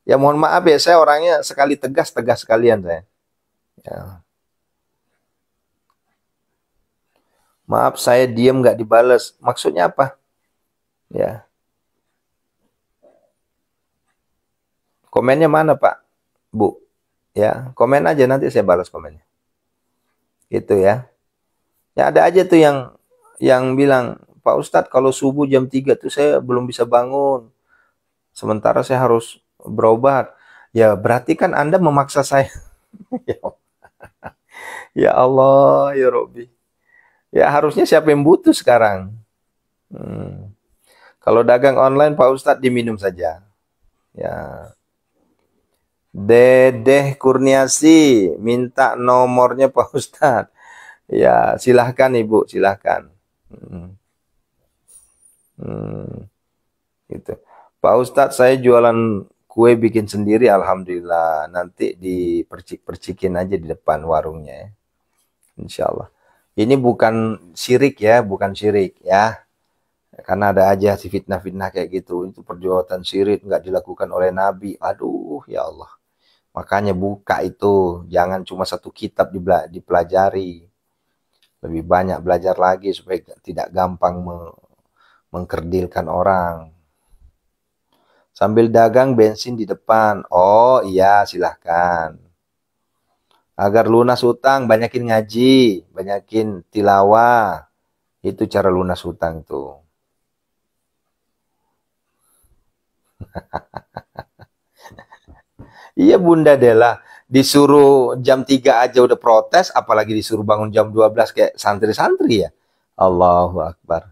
Ya mohon maaf ya, saya orangnya sekali tegas, tegas sekalian saya. Ya. Maaf saya diam nggak dibales. Maksudnya apa? Ya. Komennya mana Pak? Bu? Ya, komen aja nanti saya balas komennya. Gitu ya. Ya ada aja tuh yang bilang, Pak Ustadz kalau subuh jam 3 tuh saya belum bisa bangun. Sementara saya harus berobat. Ya berarti kan Anda memaksa saya. Ya Allah, ya Robbi. Ya harusnya siapa yang butuh sekarang? Kalau dagang online Pak Ustadz diminum saja. Ya. Dedeh Kurniasi minta nomornya Pak Ustadz. Ya, silahkan Ibu, silahkan. Hmm. Hmm. Gitu. Pak Ustadz, saya jualan kue bikin sendiri, alhamdulillah. Nanti dipercik-percikin aja di depan warungnya, ya. Insya Allah. Ini bukan syirik ya, bukan syirik ya. Karena ada aja si fitnah-fitnah kayak gitu. Itu perbuatan syirik, nggak dilakukan oleh Nabi. Aduh, ya Allah. Makanya buka itu. Jangan cuma satu kitab dipelajari. Lebih banyak belajar lagi supaya tidak gampang mengkerdilkan orang. Sambil dagang bensin di depan. Oh iya, silahkan. Agar lunas hutang, banyakin ngaji, banyakin tilawah. Itu cara lunas hutang tuh. Iya Bunda Dela, disuruh jam 3 aja udah protes, apalagi disuruh bangun jam 12 kayak santri-santri ya. Allahu Akbar.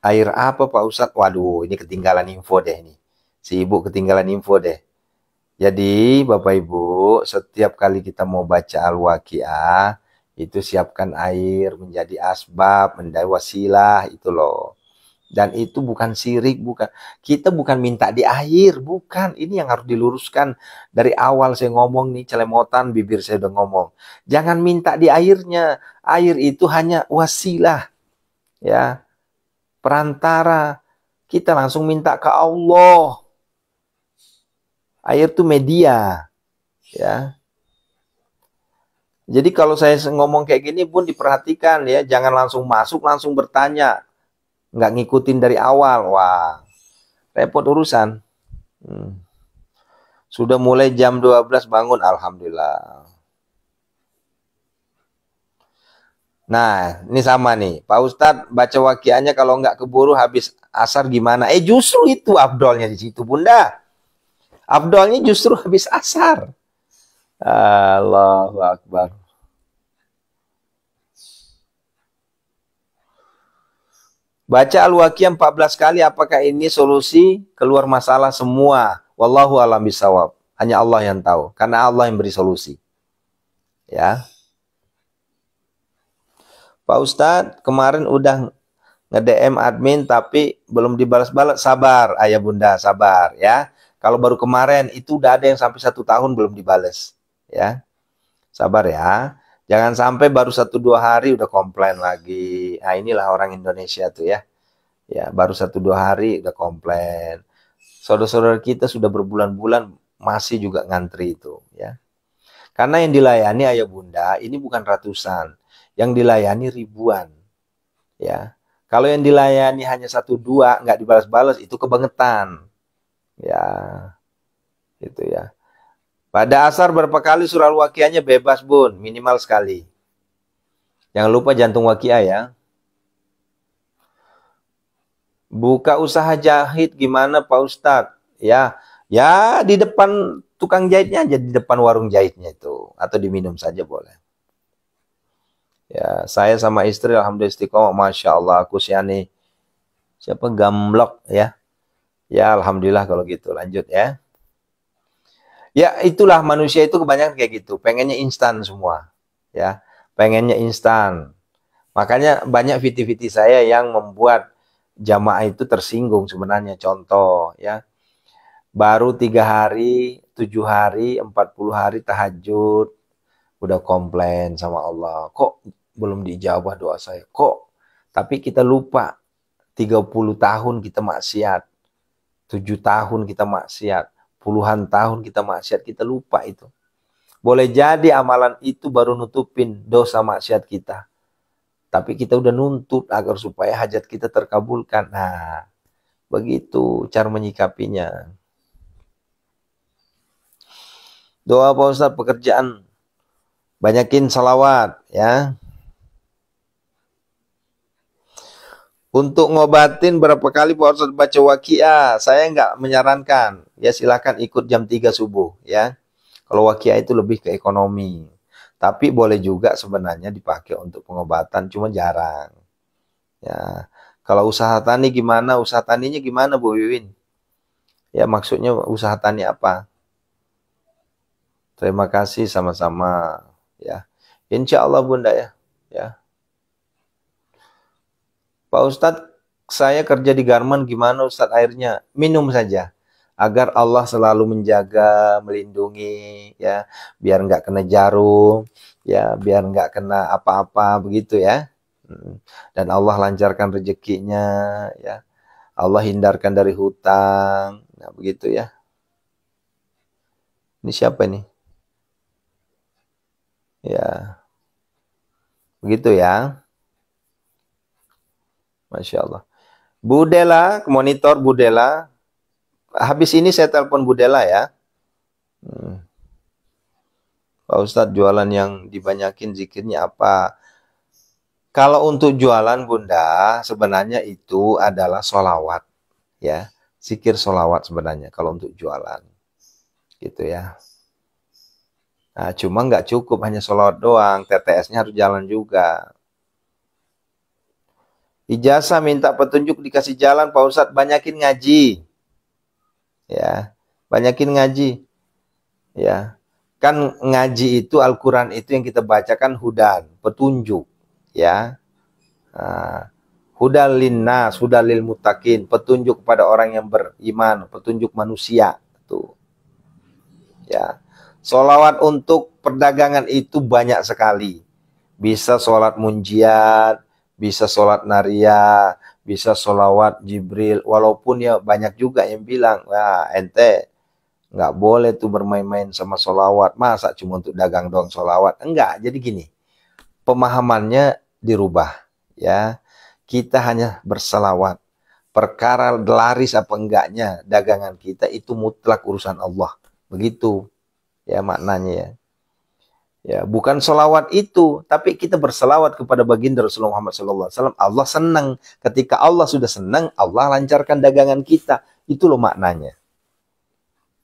Air apa Pak Ustadz? Waduh, ini ketinggalan info deh ini. Si Ibu ketinggalan info deh. Jadi Bapak Ibu, setiap kali kita mau baca Al-Waqiah, itu siapkan air menjadi asbab, menjadi wasilah, itu loh. Dan itu bukan syirik, bukan. Kita bukan minta di air, bukan. Ini yang harus diluruskan. Dari awal saya ngomong nih, celemotan, bibir saya udah ngomong. Jangan minta di airnya. Air itu hanya wasilah. Ya, perantara. Kita langsung minta ke Allah. Air itu media. Ya. Jadi kalau saya ngomong kayak gini pun diperhatikan ya. Jangan langsung masuk, langsung bertanya. Nggak ngikutin dari awal. Wah, repot urusan. Sudah mulai jam 12 bangun, alhamdulillah. Nah, ini sama nih. Pak Ustadz baca waqiahnya kalau nggak keburu habis asar gimana? Justru itu afdolnya di situ, Bunda. Afdolnya justru habis asar. Allahu Akbar. Baca Al-Waqiah 14 kali, apakah ini solusi keluar masalah semua? Wallahu a'lam bishawab. Hanya Allah yang tahu, karena Allah yang beri solusi. Ya. Pak Ustadz, kemarin udah nge-DM admin tapi belum dibalas-balas. Sabar, ayah bunda, sabar ya. Kalau baru kemarin itu udah ada yang sampai 1 tahun belum dibalas. Ya, sabar ya. Jangan sampai baru 1-2 hari udah komplain lagi. Nah inilah orang Indonesia tuh ya. Ya, baru 1-2 hari udah komplain. Saudara-saudara kita sudah berbulan-bulan masih juga ngantri itu ya. Karena yang dilayani ayah bunda ini bukan ratusan, yang dilayani ribuan. Ya, kalau yang dilayani hanya 1-2 nggak dibalas-balas itu kebangetan. Ya, itu ya. Pada asar berapa kali surah Al-Waqiahnya bebas bun, minimal sekali. Jangan lupa jantung waqiah ya. Buka usaha jahit gimana Pak Ustadz? Ya, ya di depan tukang jahitnya aja, di depan warung jahitnya itu. Atau diminum saja boleh. Ya, saya sama istri alhamdulillah istiqomah, masya Allah. Aku siani siapa gamblok ya. Ya alhamdulillah kalau gitu. Lanjut ya. Ya itulah manusia itu kebanyakan kayak gitu. Pengennya instan semua. Ya, pengennya instan. Makanya banyak viti-viti saya yang membuat jamaah itu tersinggung sebenarnya. Contoh ya. Baru 3 hari, 7 hari, 40 hari tahajud. Udah komplain sama Allah. Kok belum dijawab doa saya? Kok? Tapi kita lupa. 30 tahun kita maksiat. 7 tahun kita maksiat. Puluhan tahun kita maksiat. Kita lupa itu. Boleh jadi amalan itu baru nutupin dosa maksiat kita. Tapi kita udah nuntut agar supaya hajat kita terkabulkan. Nah, begitu cara menyikapinya. Doa Pak Ustadz pekerjaan. Banyakin salawat ya. Untuk ngobatin berapa kali Pak Ustadz baca waqiah? Saya nggak menyarankan. Ya silakan ikut jam 3 subuh ya. Kalau waqiah itu lebih ke ekonomi. Tapi boleh juga sebenarnya dipakai untuk pengobatan, cuma jarang. Ya. Kalau usaha tani gimana? Usaha taninya gimana Bu Wiwin? Ya maksudnya usaha tani apa? Terima kasih sama-sama. Ya, Insya Allah Bunda ya. Ya, Pak Ustadz, saya kerja di garmen gimana Ustadz airnya? Minum saja. Agar Allah selalu menjaga, melindungi, ya, biar nggak kena jarum, ya, biar nggak kena apa-apa begitu ya. Dan Allah lancarkan rezekinya, ya. Allah hindarkan dari hutang, nah begitu ya. Ini siapa nih? Ya, begitu ya. Masya Allah. Budela, monitor Budela. Habis ini saya telepon Budela ya. Pak Ustadz jualan yang dibanyakin zikirnya apa? Kalau untuk jualan Bunda, sebenarnya itu adalah sholawat. Ya, zikir sholawat sebenarnya kalau untuk jualan. Gitu ya. Nah, cuma nggak cukup hanya sholawat doang. TTS-nya harus jalan juga. Ijazah minta petunjuk dikasih jalan Pak Ustadz, banyakin ngaji. Ya, banyakin ngaji. Ya. Kan ngaji itu Al-Qur'an itu yang kita bacakan hudan, petunjuk, ya. Nah, hudal linnas, hudal lil muttaqin, petunjuk kepada orang yang beriman, petunjuk manusia tuh. Ya. Sholawat untuk perdagangan itu banyak sekali. Bisa sholat munjiat, bisa sholat naria, bisa sholawat Jibril. Walaupun ya banyak juga yang bilang, wah ente nggak boleh tuh bermain-main sama sholawat. Masa cuma untuk dagang doang sholawat? Enggak, jadi gini, pemahamannya dirubah. Ya, kita hanya berselawat. Perkara laris apa enggaknya dagangan kita itu mutlak urusan Allah. Begitu ya maknanya ya. Ya, bukan selawat itu, tapi kita berselawat kepada baginda Rasulullah Muhammad SAW. Allah senang. Ketika Allah sudah senang, Allah lancarkan dagangan kita. Itu loh maknanya.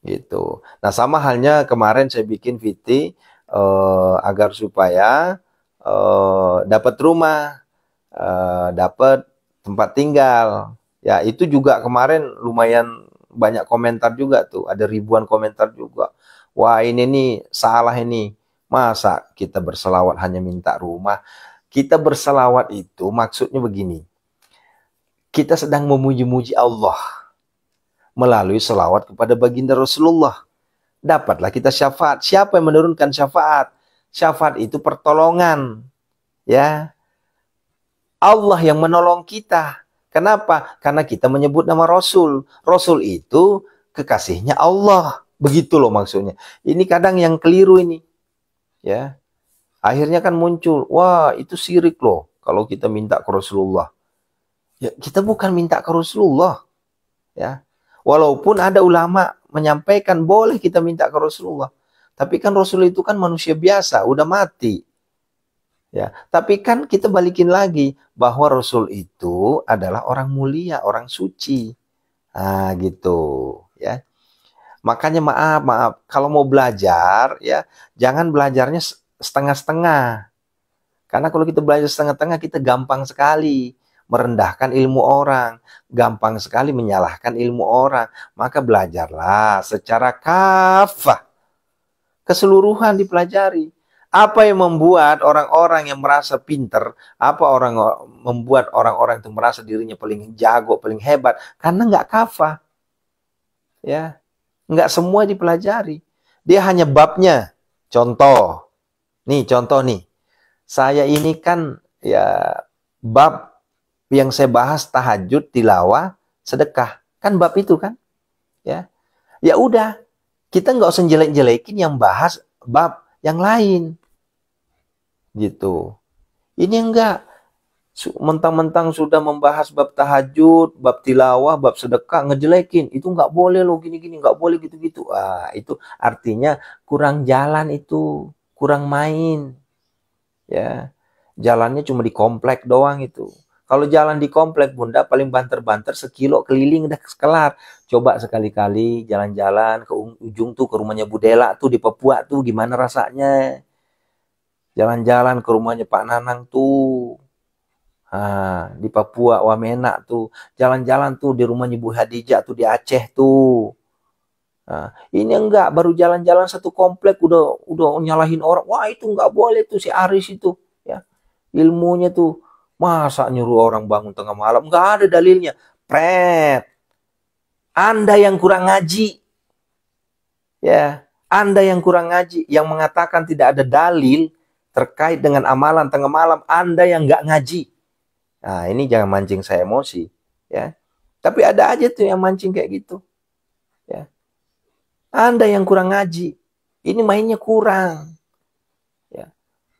Gitu. Nah, sama halnya kemarin saya bikin VT agar supaya dapat rumah, dapat tempat tinggal. Ya, itu juga kemarin lumayan banyak komentar juga tuh. Ada ribuan komentar juga. Wah, ini nih salah ini. Masa kita berselawat hanya minta rumah? Kita berselawat itu maksudnya begini. Kita sedang memuji-muji Allah melalui selawat kepada baginda Rasulullah. Dapatlah kita syafaat. Siapa yang menurunkan syafaat? Syafaat itu pertolongan. Ya, Allah yang menolong kita. Kenapa? Karena kita menyebut nama Rasul. Rasul itu kekasihnya Allah. Begitu loh maksudnya. Ini kadang yang keliru ini. Ya, akhirnya kan muncul, wah itu syirik loh kalau kita minta ke Rasulullah. Ya, kita bukan minta ke Rasulullah. Ya, walaupun ada ulama menyampaikan boleh kita minta ke Rasulullah. Tapi kan Rasul itu kan manusia biasa, udah mati. Ya, tapi kan kita balikin lagi bahwa Rasul itu adalah orang mulia, orang suci. Ah, gitu, ya. Makanya maaf, kalau mau belajar ya jangan belajarnya setengah-setengah. Karena kalau kita belajar setengah-setengah kita gampang sekali merendahkan ilmu orang, gampang sekali menyalahkan ilmu orang. Maka belajarlah secara kafah, keseluruhan dipelajari. Apa yang membuat orang-orang yang merasa pinter, membuat orang-orang itu merasa dirinya paling jago, paling hebat, karena nggak kafah. Ya. Nggak semua dipelajari. Dia hanya babnya. Contoh. Nih, contoh nih. Saya ini kan ya bab yang saya bahas tahajud, tilawah, sedekah. Kan bab itu kan? Ya. Ya udah. Kita nggak usah jelek-jelekin yang bahas bab yang lain. Gitu. Ini enggak. Mentang-mentang sudah membahas bab tahajud, bab tilawah, bab sedekah, ngejelekin. Itu nggak boleh loh, gini-gini, nggak boleh gitu-gitu. Ah, itu artinya kurang jalan itu, kurang main. Ya, jalannya cuma di komplek doang itu. Kalau jalan di komplek, Bunda, paling banter-banter sekilo keliling udah kelar. Coba sekali-kali jalan-jalan ke ujung tuh, ke rumahnya Budela tuh di Papua tuh, gimana rasanya? Jalan-jalan ke rumahnya Pak Nanang tuh. Di Papua, Wamena tuh. Jalan-jalan tuh di rumahnya Bu Hadijah tuh di Aceh tuh. Ini enggak, baru jalan-jalan satu komplek udah nyalahin orang. Wah, itu enggak boleh tuh si Aris itu, ya. Ilmunya tuh masa nyuruh orang bangun tengah malam, enggak ada dalilnya. Pret. Anda yang kurang ngaji. Ya, Anda yang kurang ngaji, yang mengatakan tidak ada dalil terkait dengan amalan tengah malam, Anda yang enggak ngaji. Nah, ini jangan mancing saya emosi, ya. Tapi ada aja tuh yang mancing kayak gitu. Ya. Anda yang kurang ngaji. Ini mainnya kurang. Ya.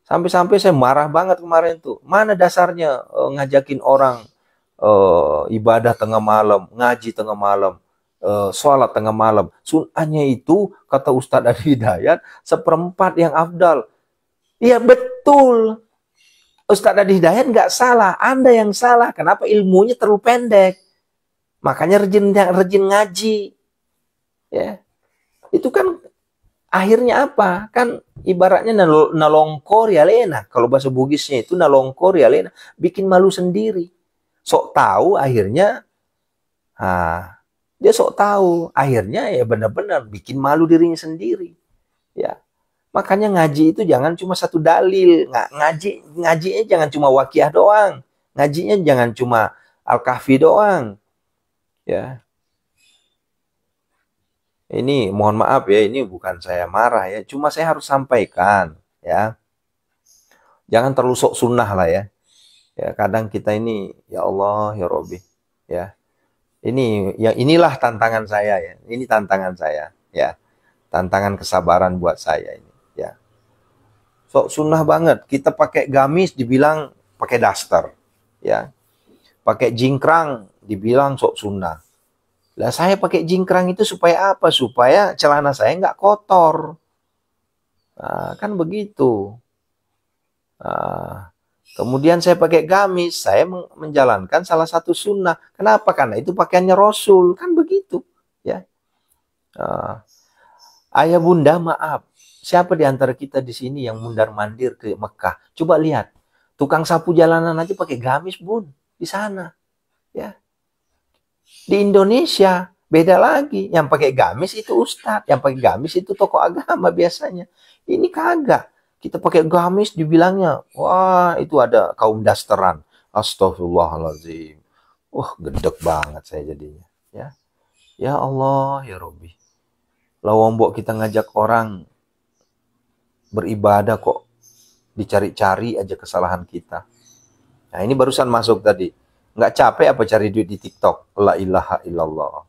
Sampai-sampai saya marah banget kemarin tuh. Mana dasarnya ngajakin orang ibadah tengah malam, ngaji tengah malam, sholat tengah malam. Sunahnya itu, kata Ustadz Adi Hidayat, seperempat yang afdal. Iya betul. Ustadz Adi Hidayat nggak salah. Anda yang salah. Kenapa? Ilmunya terlalu pendek. Makanya rajin ngaji. Ya. Itu kan akhirnya apa? Kan ibaratnya nalongkor ya lena. Kalau bahasa Bugisnya itu nalongkor ya lena. Bikin malu sendiri. Sok tahu akhirnya. Dia sok tahu. Akhirnya ya benar-benar bikin malu dirinya sendiri. Ya. Makanya ngaji itu jangan cuma satu dalil. Ngajinya jangan cuma Waqiah doang. Ngajinya jangan cuma Al-Kahfi doang. Ya. Ini mohon maaf ya, ini bukan saya marah ya, cuma saya harus sampaikan ya. Jangan terlalu sok sunnah lah ya. Ya, kadang kita ini ya Allah ya Robbi ya. Inilah tantangan saya ya. Ini tantangan saya ya. Tantangan kesabaran buat saya ini ya. Sok sunnah banget. Kita pakai gamis dibilang pakai daster ya. Pakai jingkrang dibilang sok sunnah. Lah saya pakai jingkrang itu supaya apa? Supaya celana saya nggak kotor. Kan begitu. Kemudian saya pakai gamis, saya menjalankan salah satu sunnah. Kenapa? Karena itu pakaiannya Rasul. Kan begitu. Ya. Ayah bunda maaf. Siapa di antara kita di sini yang mundar-mandir ke Mekah? Coba lihat. Tukang sapu jalanan aja pakai gamis, Bun. Di sana. Ya. Di Indonesia beda lagi. Yang pakai gamis itu ustadz, yang pakai gamis itu tokoh agama biasanya. Ini kagak. Kita pakai gamis dibilangnya, wah itu ada kaum dasteran. Astagfirullahaladzim. Wah gedek banget saya jadinya. Ya Allah ya Robbi. Lawombok kita ngajak orang beribadah kok dicari-cari aja kesalahan kita. Nah ini barusan masuk tadi. Nggak capek apa cari duit di TikTok? La ilaha illallah.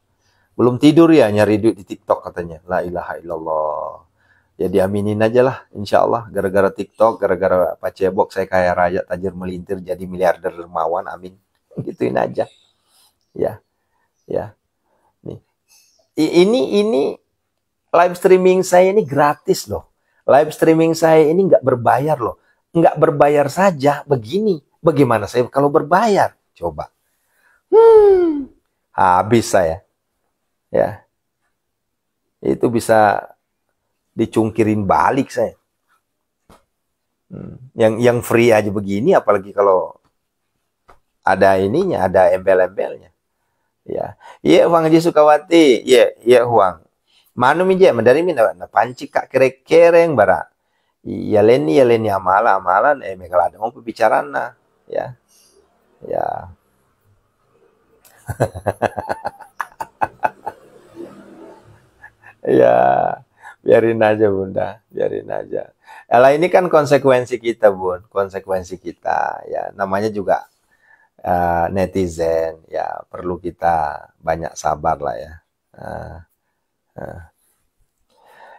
Belum tidur ya nyari duit di TikTok katanya. La ilaha illallah. Ya diaminin aja lah insya Allah. Gara-gara TikTok, gara-gara Pak Cebok saya kaya raya, tajir melintir, jadi miliarder dermawan. Amin. Gituin aja. Ya. Nih. Ini live streaming saya ini gratis loh. Live streaming saya ini nggak berbayar loh. Nggak berbayar saja begini. Bagaimana saya kalau berbayar? Coba. Habis saya. Ya. Itu bisa dicungkirin balik saya. Yang free aja begini, apalagi kalau ada ininya, ada embel-embelnya. Ya. Iya, Huang Haji Sukawati. Iya, Huang. Manu minje, mandari mina panci kak kereng bara. Ya leni amalan kalau ada mau pembicaraan nah. Ya. Ya, biarin aja bunda, biarin aja. Elah ini kan konsekuensi kita bun, konsekuensi kita. Ya, namanya juga netizen. Ya, perlu kita banyak sabar lah ya.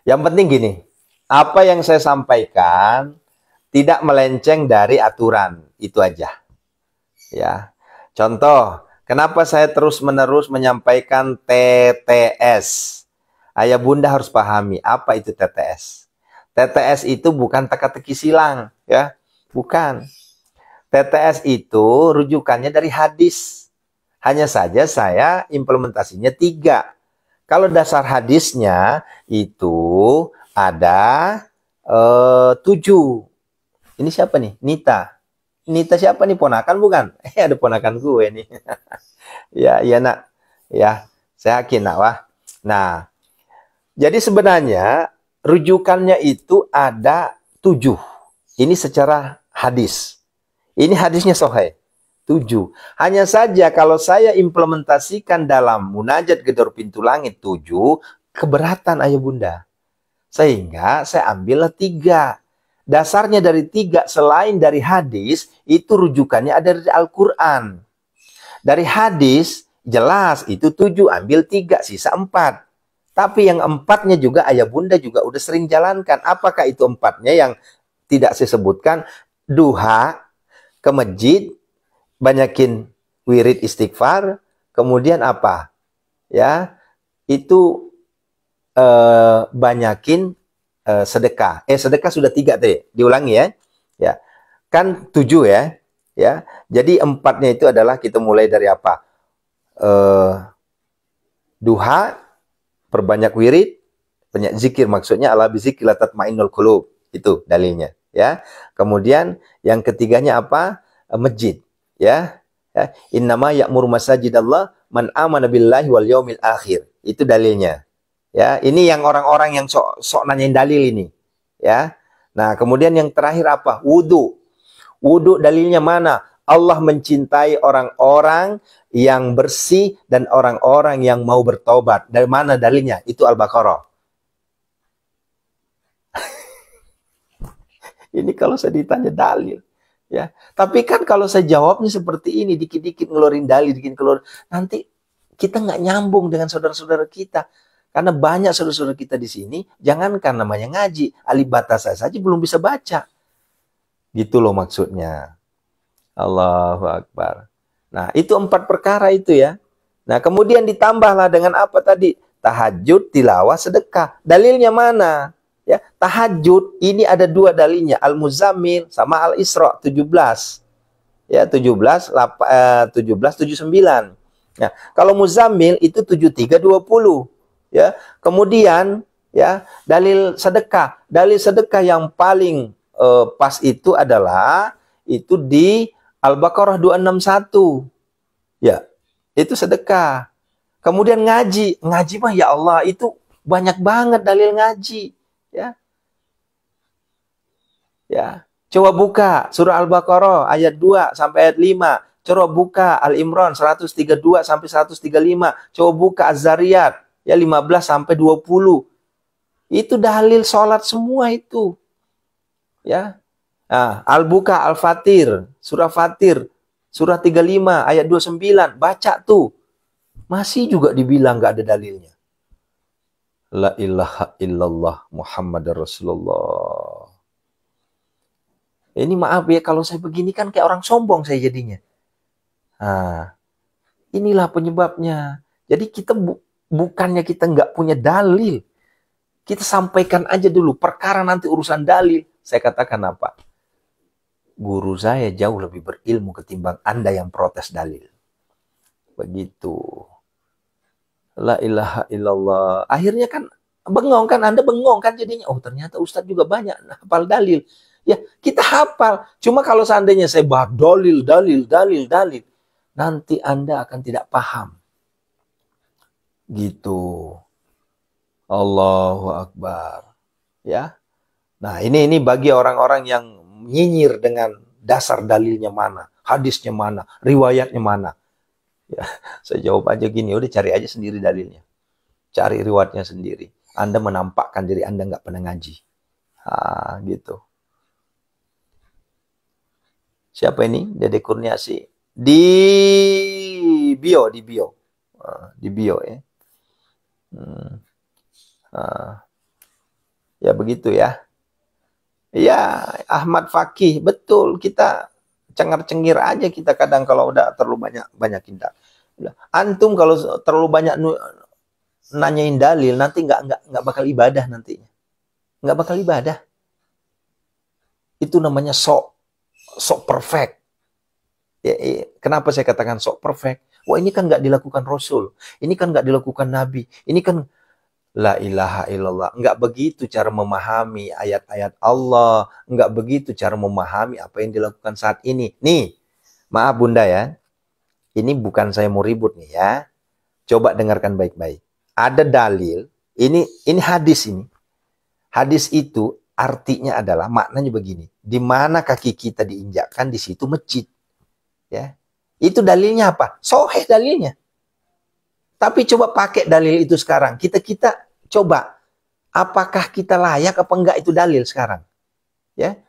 Yang penting gini, apa yang saya sampaikan tidak melenceng dari aturan, itu aja. Ya. Contoh, kenapa saya terus-menerus menyampaikan TTS? Ayah bunda harus pahami, apa itu TTS? TTS itu bukan teka-teki silang, ya. Bukan. TTS itu rujukannya dari hadis. Hanya saja saya implementasinya 3. Kalau dasar hadisnya itu ada 7. Ini siapa nih? Nita. Nita siapa nih, ponakan bukan? Ada ponakan gue nih. Ya, ya nak. Ya, saya yakin nak wah. Nah, jadi sebenarnya rujukannya itu ada 7. Ini secara hadis. Ini hadisnya sahih. 7. Hanya saja kalau saya implementasikan dalam munajat gedor pintu langit 7, keberatan ayah bunda. Sehingga saya ambillah 3. Dasarnya dari 3 selain dari hadis, itu rujukannya ada dari Al-Quran. Dari hadis, jelas itu 7, ambil 3, sisa 4. Tapi yang 4-nya juga ayah bunda juga udah sering jalankan. Apakah itu 4-nya yang tidak saya sebutkan? Duha, ke masjid, banyakin wirid istighfar, kemudian apa? Ya, itu banyakin sedekah. Sedekah sudah 3 tadi, diulangi ya. Ya, kan 7 ya. Ya, jadi 4-nya itu adalah kita mulai dari apa? Duha, perbanyak wirid, banyak zikir, maksudnya ala bizikri la tatmainnul qulub. Itu dalilnya, ya. Kemudian yang ketiganya apa? Masjid, ya. Ya, innama ya'muru masajidallah man amana billahi wal yaumil akhir. Itu dalilnya. Ya, ini yang orang-orang yang sok nanyain dalil ini, ya. Nah, kemudian yang terakhir apa? Wudu. Wudu dalilnya mana? Allah mencintai orang-orang yang bersih dan orang-orang yang mau bertobat. Dari mana dalilnya? Itu Al-Baqarah. Ini kalau saya ditanya dalil, ya. Tapi kan kalau saya jawabnya seperti ini, dikit-dikit ngeluarin dalil, dikit keluar, nanti kita nggak nyambung dengan saudara-saudara kita. Karena banyak saudara-saudara kita di sini, jangankan namanya ngaji, alif bata saya saja belum bisa baca. Gitu loh maksudnya. Allahu Akbar. Nah, itu 4 perkara itu ya. Nah, kemudian ditambahlah dengan apa tadi? Tahajud, tilawah, sedekah. Dalilnya mana? Ya, tahajud ini ada 2 dalilnya, Al-Muzammil sama Al-Isra 17. Ya, 17 79. Nah, kalau Muzammil itu 73 20. Ya. Kemudian ya, dalil sedekah. Dalil sedekah yang paling pas itu adalah itu di Al-Baqarah 261. Ya, itu sedekah. Kemudian ngaji. Ngaji mah ya Allah, itu banyak banget dalil ngaji. Ya. Ya. Coba buka surah Al-Baqarah ayat 2 sampai ayat 5. Coba buka Al-Imran 132 sampai 135. Coba buka Az-Zariyat ya 15 sampai 20. Itu dalil sholat semua itu. Ya. Nah, Al-Buka, Al-Fatir, surah Fatir, surah 35, ayat 29, baca tuh. Masih juga dibilang nggak ada dalilnya. La ilaha illallah Muhammad Rasulullah. Ini maaf ya, kalau saya begini kan kayak orang sombong saya jadinya. Nah, inilah penyebabnya. Jadi kita bukannya kita nggak punya dalil. Kita sampaikan aja dulu, perkara nanti urusan dalil. Saya katakan apa? Guru saya jauh lebih berilmu ketimbang Anda yang protes dalil. Begitu. La ilaha illallah. Akhirnya kan bengong kan, Anda bengong kan jadinya. Oh ternyata Ustadz juga banyak hafal dalil. Ya kita hafal. Cuma kalau seandainya saya bahas dalil, nanti Anda akan tidak paham. Gitu. Allahu Akbar. Ya. Nah ini bagi orang-orang yang nyinyir dengan dasar dalilnya mana, hadisnya mana, riwayatnya mana. Ya, saya jawab aja gini, udah cari aja sendiri dalilnya. Cari riwayatnya sendiri. Anda menampakkan diri Anda nggak pernah ngaji. Gitu. Siapa ini? Dede Kurniasi. Di bio. Di bio ya. Ya begitu ya. Ya, Ahmad Fakih, betul. Kita cengar-cengir aja kita kadang kalau udah terlalu banyak kita. Antum kalau terlalu banyak nanyain dalil, nanti nggak bakal ibadah nantinya. Nggak bakal ibadah. Itu namanya sok perfect. Ya, kenapa saya katakan sok perfect? Wah ini kan nggak dilakukan Rasul. Ini kan nggak dilakukan Nabi. Ini kan La ilaha illallah. Enggak begitu cara memahami ayat-ayat Allah. Enggak begitu cara memahami apa yang dilakukan saat ini. Nih, maaf Bunda ya. Ini bukan saya mau ribut nih ya. Coba dengarkan baik-baik. Ada dalil. Ini hadis ini. Hadis itu artinya adalah maknanya begini. Di mana kaki kita diinjakkan, di situ masjid. Ya. Itu dalilnya apa? Sahih dalilnya. Tapi coba pakai dalil itu sekarang. Kita coba, apakah kita layak apa enggak itu dalil sekarang? Ya,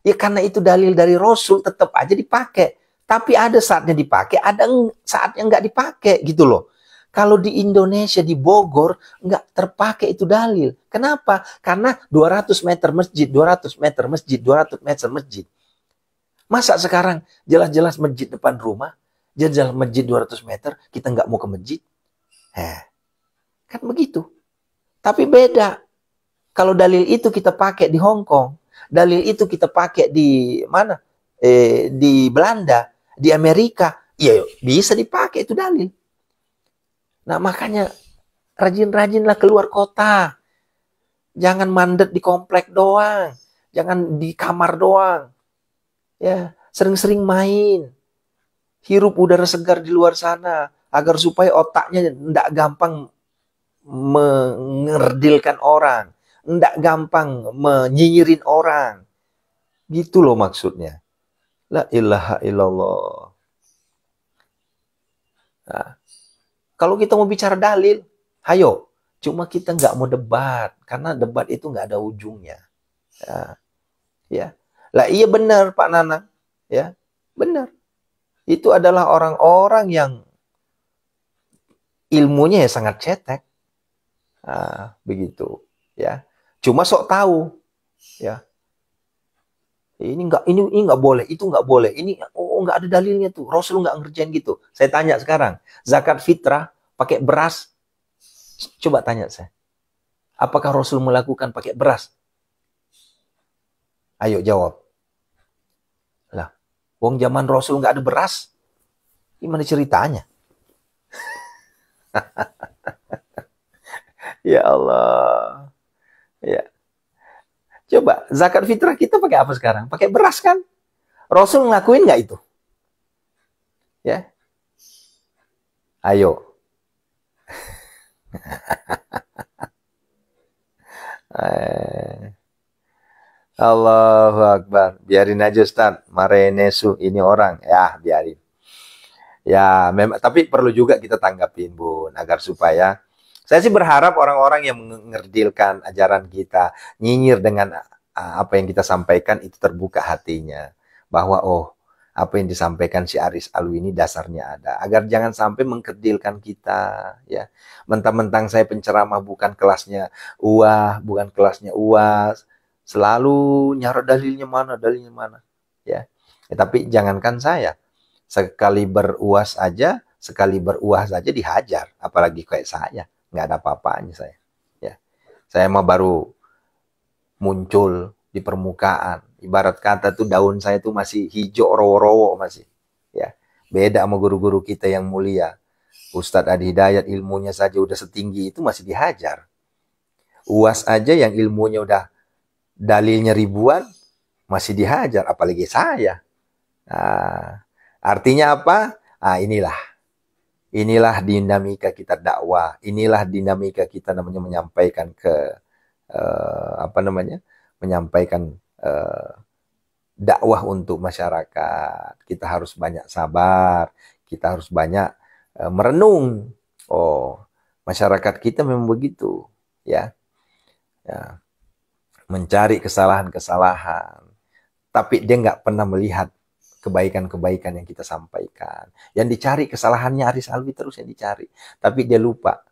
ya karena itu dalil dari Rasul tetap aja dipakai. Tapi ada saatnya dipakai, ada saatnya enggak dipakai gitu loh. Kalau di Indonesia, di Bogor, enggak terpakai itu dalil. Kenapa? Karena 200 meter masjid, 200 meter masjid, 200 meter masjid. Masa sekarang jelas-jelas masjid depan rumah, jelas-jelas masjid 200 meter, kita enggak mau ke masjid? Kan begitu. Tapi beda. Kalau dalil itu kita pakai di Hong Kong, dalil itu kita pakai di mana? Di Belanda, di Amerika, ya bisa dipakai itu dalil. Nah makanya rajin-rajinlah keluar kota. Jangan mandet di komplek doang. Jangan di kamar doang. Ya, sering-sering main. Hirup udara segar di luar sana. Agar supaya otaknya tidak gampang mengerdilkan orang. Tidak gampang menyinyirin orang. Gitu loh maksudnya. La ilaha illallah. Nah, kalau kita mau bicara dalil, ayo. Cuma kita nggak mau debat. Karena debat itu nggak ada ujungnya. Ya. Lah iya benar Pak Nana. Ya, benar. Itu adalah orang-orang yang ilmunya ya sangat cetek. Begitu. Ya. Cuma sok tahu. Ya. Ini nggak boleh, itu nggak boleh. Ini nggak ada dalilnya tuh. Rasul nggak ngerjain gitu. Saya tanya sekarang, zakat fitrah pakai beras. Coba tanya saya. Apakah Rasul melakukan pakai beras? Ayo jawab. Lah, wong zaman Rasul nggak ada beras. Gimana ceritanya? Ya Allah. Ya. Coba, zakat fitrah kita pakai apa sekarang? Pakai beras kan? Rasul ngelakuin nggak itu? Ya. Ayo. Allahu Akbar. Biarin aja Ustaz. Marenesu ini orang. Ya, biarin. Ya, memang. Tapi perlu juga kita tanggapin, Bun. Agar supaya saya sih berharap orang-orang yang mengerdilkan ajaran kita, nyinyir dengan apa yang kita sampaikan itu terbuka hatinya. Bahwa apa yang disampaikan si Aris Alwi ini dasarnya ada. Agar jangan sampai mengkerdilkan kita. Ya, mentang-mentang saya penceramah bukan kelasnya bukan kelasnya UAS. Selalu nyarot dalilnya mana. Ya, tapi jangankan saya. Sekali beruas saja dihajar. Apalagi kayak saya. Nggak ada apa-apanya saya. Ya. Saya mah baru muncul di permukaan. Ibarat kata tuh daun saya tuh masih hijau rowo-rowo masih. Ya. Beda sama guru-guru kita yang mulia. Ustadz Adi Hidayat ilmunya saja udah setinggi itu masih dihajar. UAS aja yang ilmunya udah dalilnya ribuan masih dihajar. Apalagi saya. Artinya apa? Inilah dinamika kita dakwah. Inilah dinamika kita menyampaikan menyampaikan dakwah untuk masyarakat. Kita harus banyak sabar. Kita harus banyak merenung. Masyarakat kita memang begitu, ya. Mencari kesalahan-kesalahan. Tapi dia nggak pernah melihat kebaikan-kebaikan yang kita sampaikan. Yang dicari kesalahannya Aris Alwi terus yang dicari. Tapi dia lupa.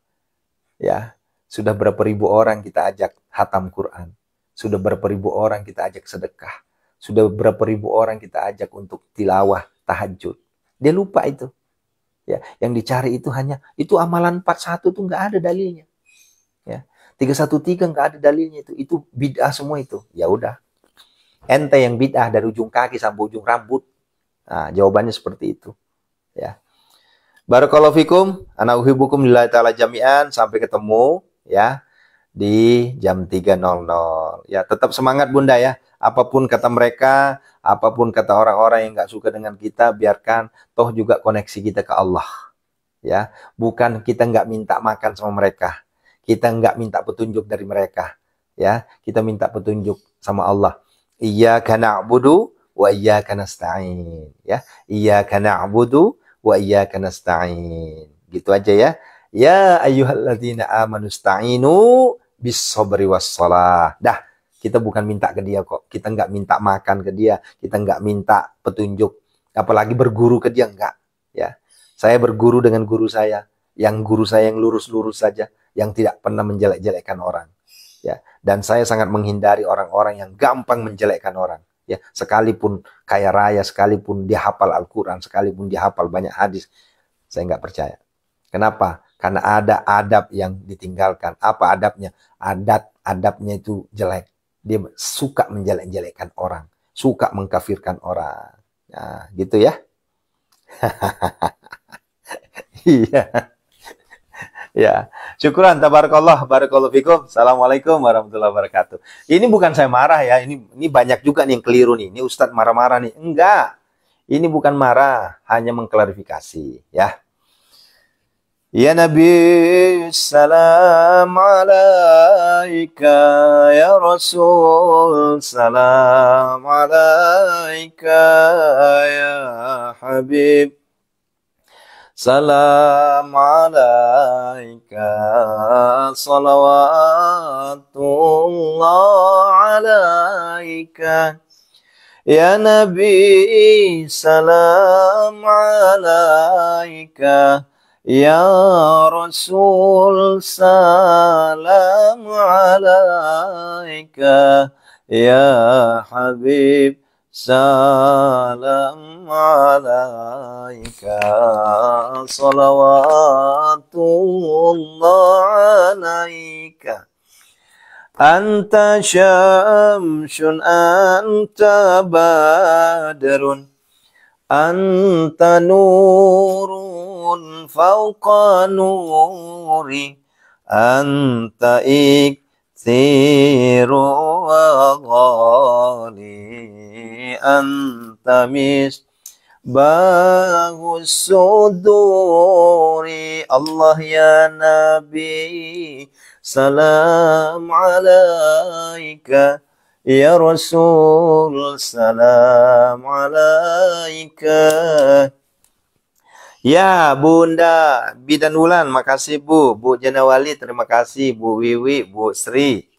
Ya, sudah berapa ribu orang kita ajak hatam Quran. Sudah berapa ribu orang kita ajak sedekah. Sudah berapa ribu orang kita ajak untuk tilawah, tahajud. Dia lupa itu. Ya, yang dicari itu hanya itu amalan 41 tuh nggak ada dalilnya. Ya, 313 nggak ada dalilnya itu. Itu bid'ah semua itu. Ya udah. Ente yang bid'ah dari ujung kaki sampai ujung rambut. Nah, jawabannya seperti itu. Ya. Barakallahu fikum, ana uhibbukum lillahi ta'ala jami'an, sampai ketemu ya. di jam 3.00. Ya, tetap semangat Bunda ya. Apapun kata mereka, apapun kata orang-orang yang nggak suka dengan kita, biarkan, toh juga koneksi kita ke Allah. Ya, bukan kita nggak minta makan sama mereka, kita nggak minta petunjuk dari mereka, ya, kita minta petunjuk sama Allah. Iyyaka na'budu wa iyyaka nasta'in, ya, iyyaka na'budu wa iyyaka nasta'in, gitu aja ya. Ya ayyuhalladzina amanu sta'inu bis sabri was shalah. Dah, kita bukan minta ke dia kok, kita nggak minta makan ke dia, kita nggak minta petunjuk, apalagi berguru ke dia, enggak, ya. Saya berguru dengan guru saya, yang guru saya yang lurus-lurus saja, yang tidak pernah menjelek-jelekkan orang. Ya, dan saya sangat menghindari orang-orang yang gampang menjelekkan orang. Ya, sekalipun kaya raya, sekalipun dia hafal Al-Quran, sekalipun dia hafal banyak hadis, saya nggak percaya. Kenapa? Karena ada adab yang ditinggalkan. Apa adabnya? Adabnya itu jelek. Dia suka menjelek-jelekkan orang, suka mengkafirkan orang. Nah, gitu ya. Iya. Ya, syukuran, tabarakallah, barakallahu fikum. Assalamualaikum warahmatullahi wabarakatuh. Ini bukan saya marah ya, ini banyak juga nih yang keliru nih. Ini Ustadz marah-marah nih. Enggak. Ini bukan marah, hanya mengklarifikasi ya. Ya Nabi, salam alaika, ya Rasul, salam alaika, ya Habib. Salam alaika, salawatullah alaika, ya Nabi, salam alaika, ya Rasul, salam alaika, ya Habib, salam alaika, salawatullah alaika. Anta syamsun, anta badarun, anta nurun fauqa nuri, anta ikthiru wa ghali, anta misbahus suduri. Allah ya Nabi, salam alaika, ya Rasul, salam alaika. Ya Bunda Bidan Wulan, makasih Bu. Bu Janawali, terima kasih. Bu Wiwi, Bu Sri,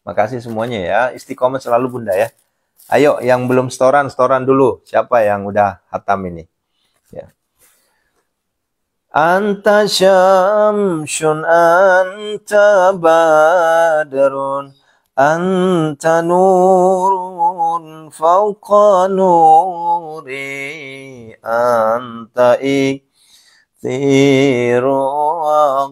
makasih semuanya ya. Istiqomah selalu Bunda ya. Ayo yang belum setoran, setoran dulu. Siapa yang udah hatam ini? Ya. Anta syamsun, anta badarun, anta nurun fauqa nuri, anta ikthiru wa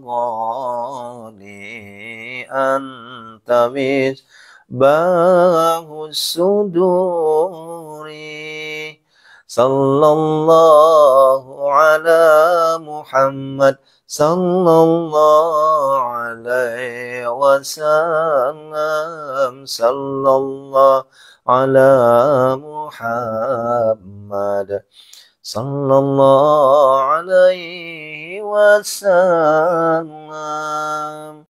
ghali, anta misbahus suduri. Sallallahu ala Muhammad, sallallahu alaihi wasallam, sallallahu ala Muhammad, sallallahu alaihi wasallam.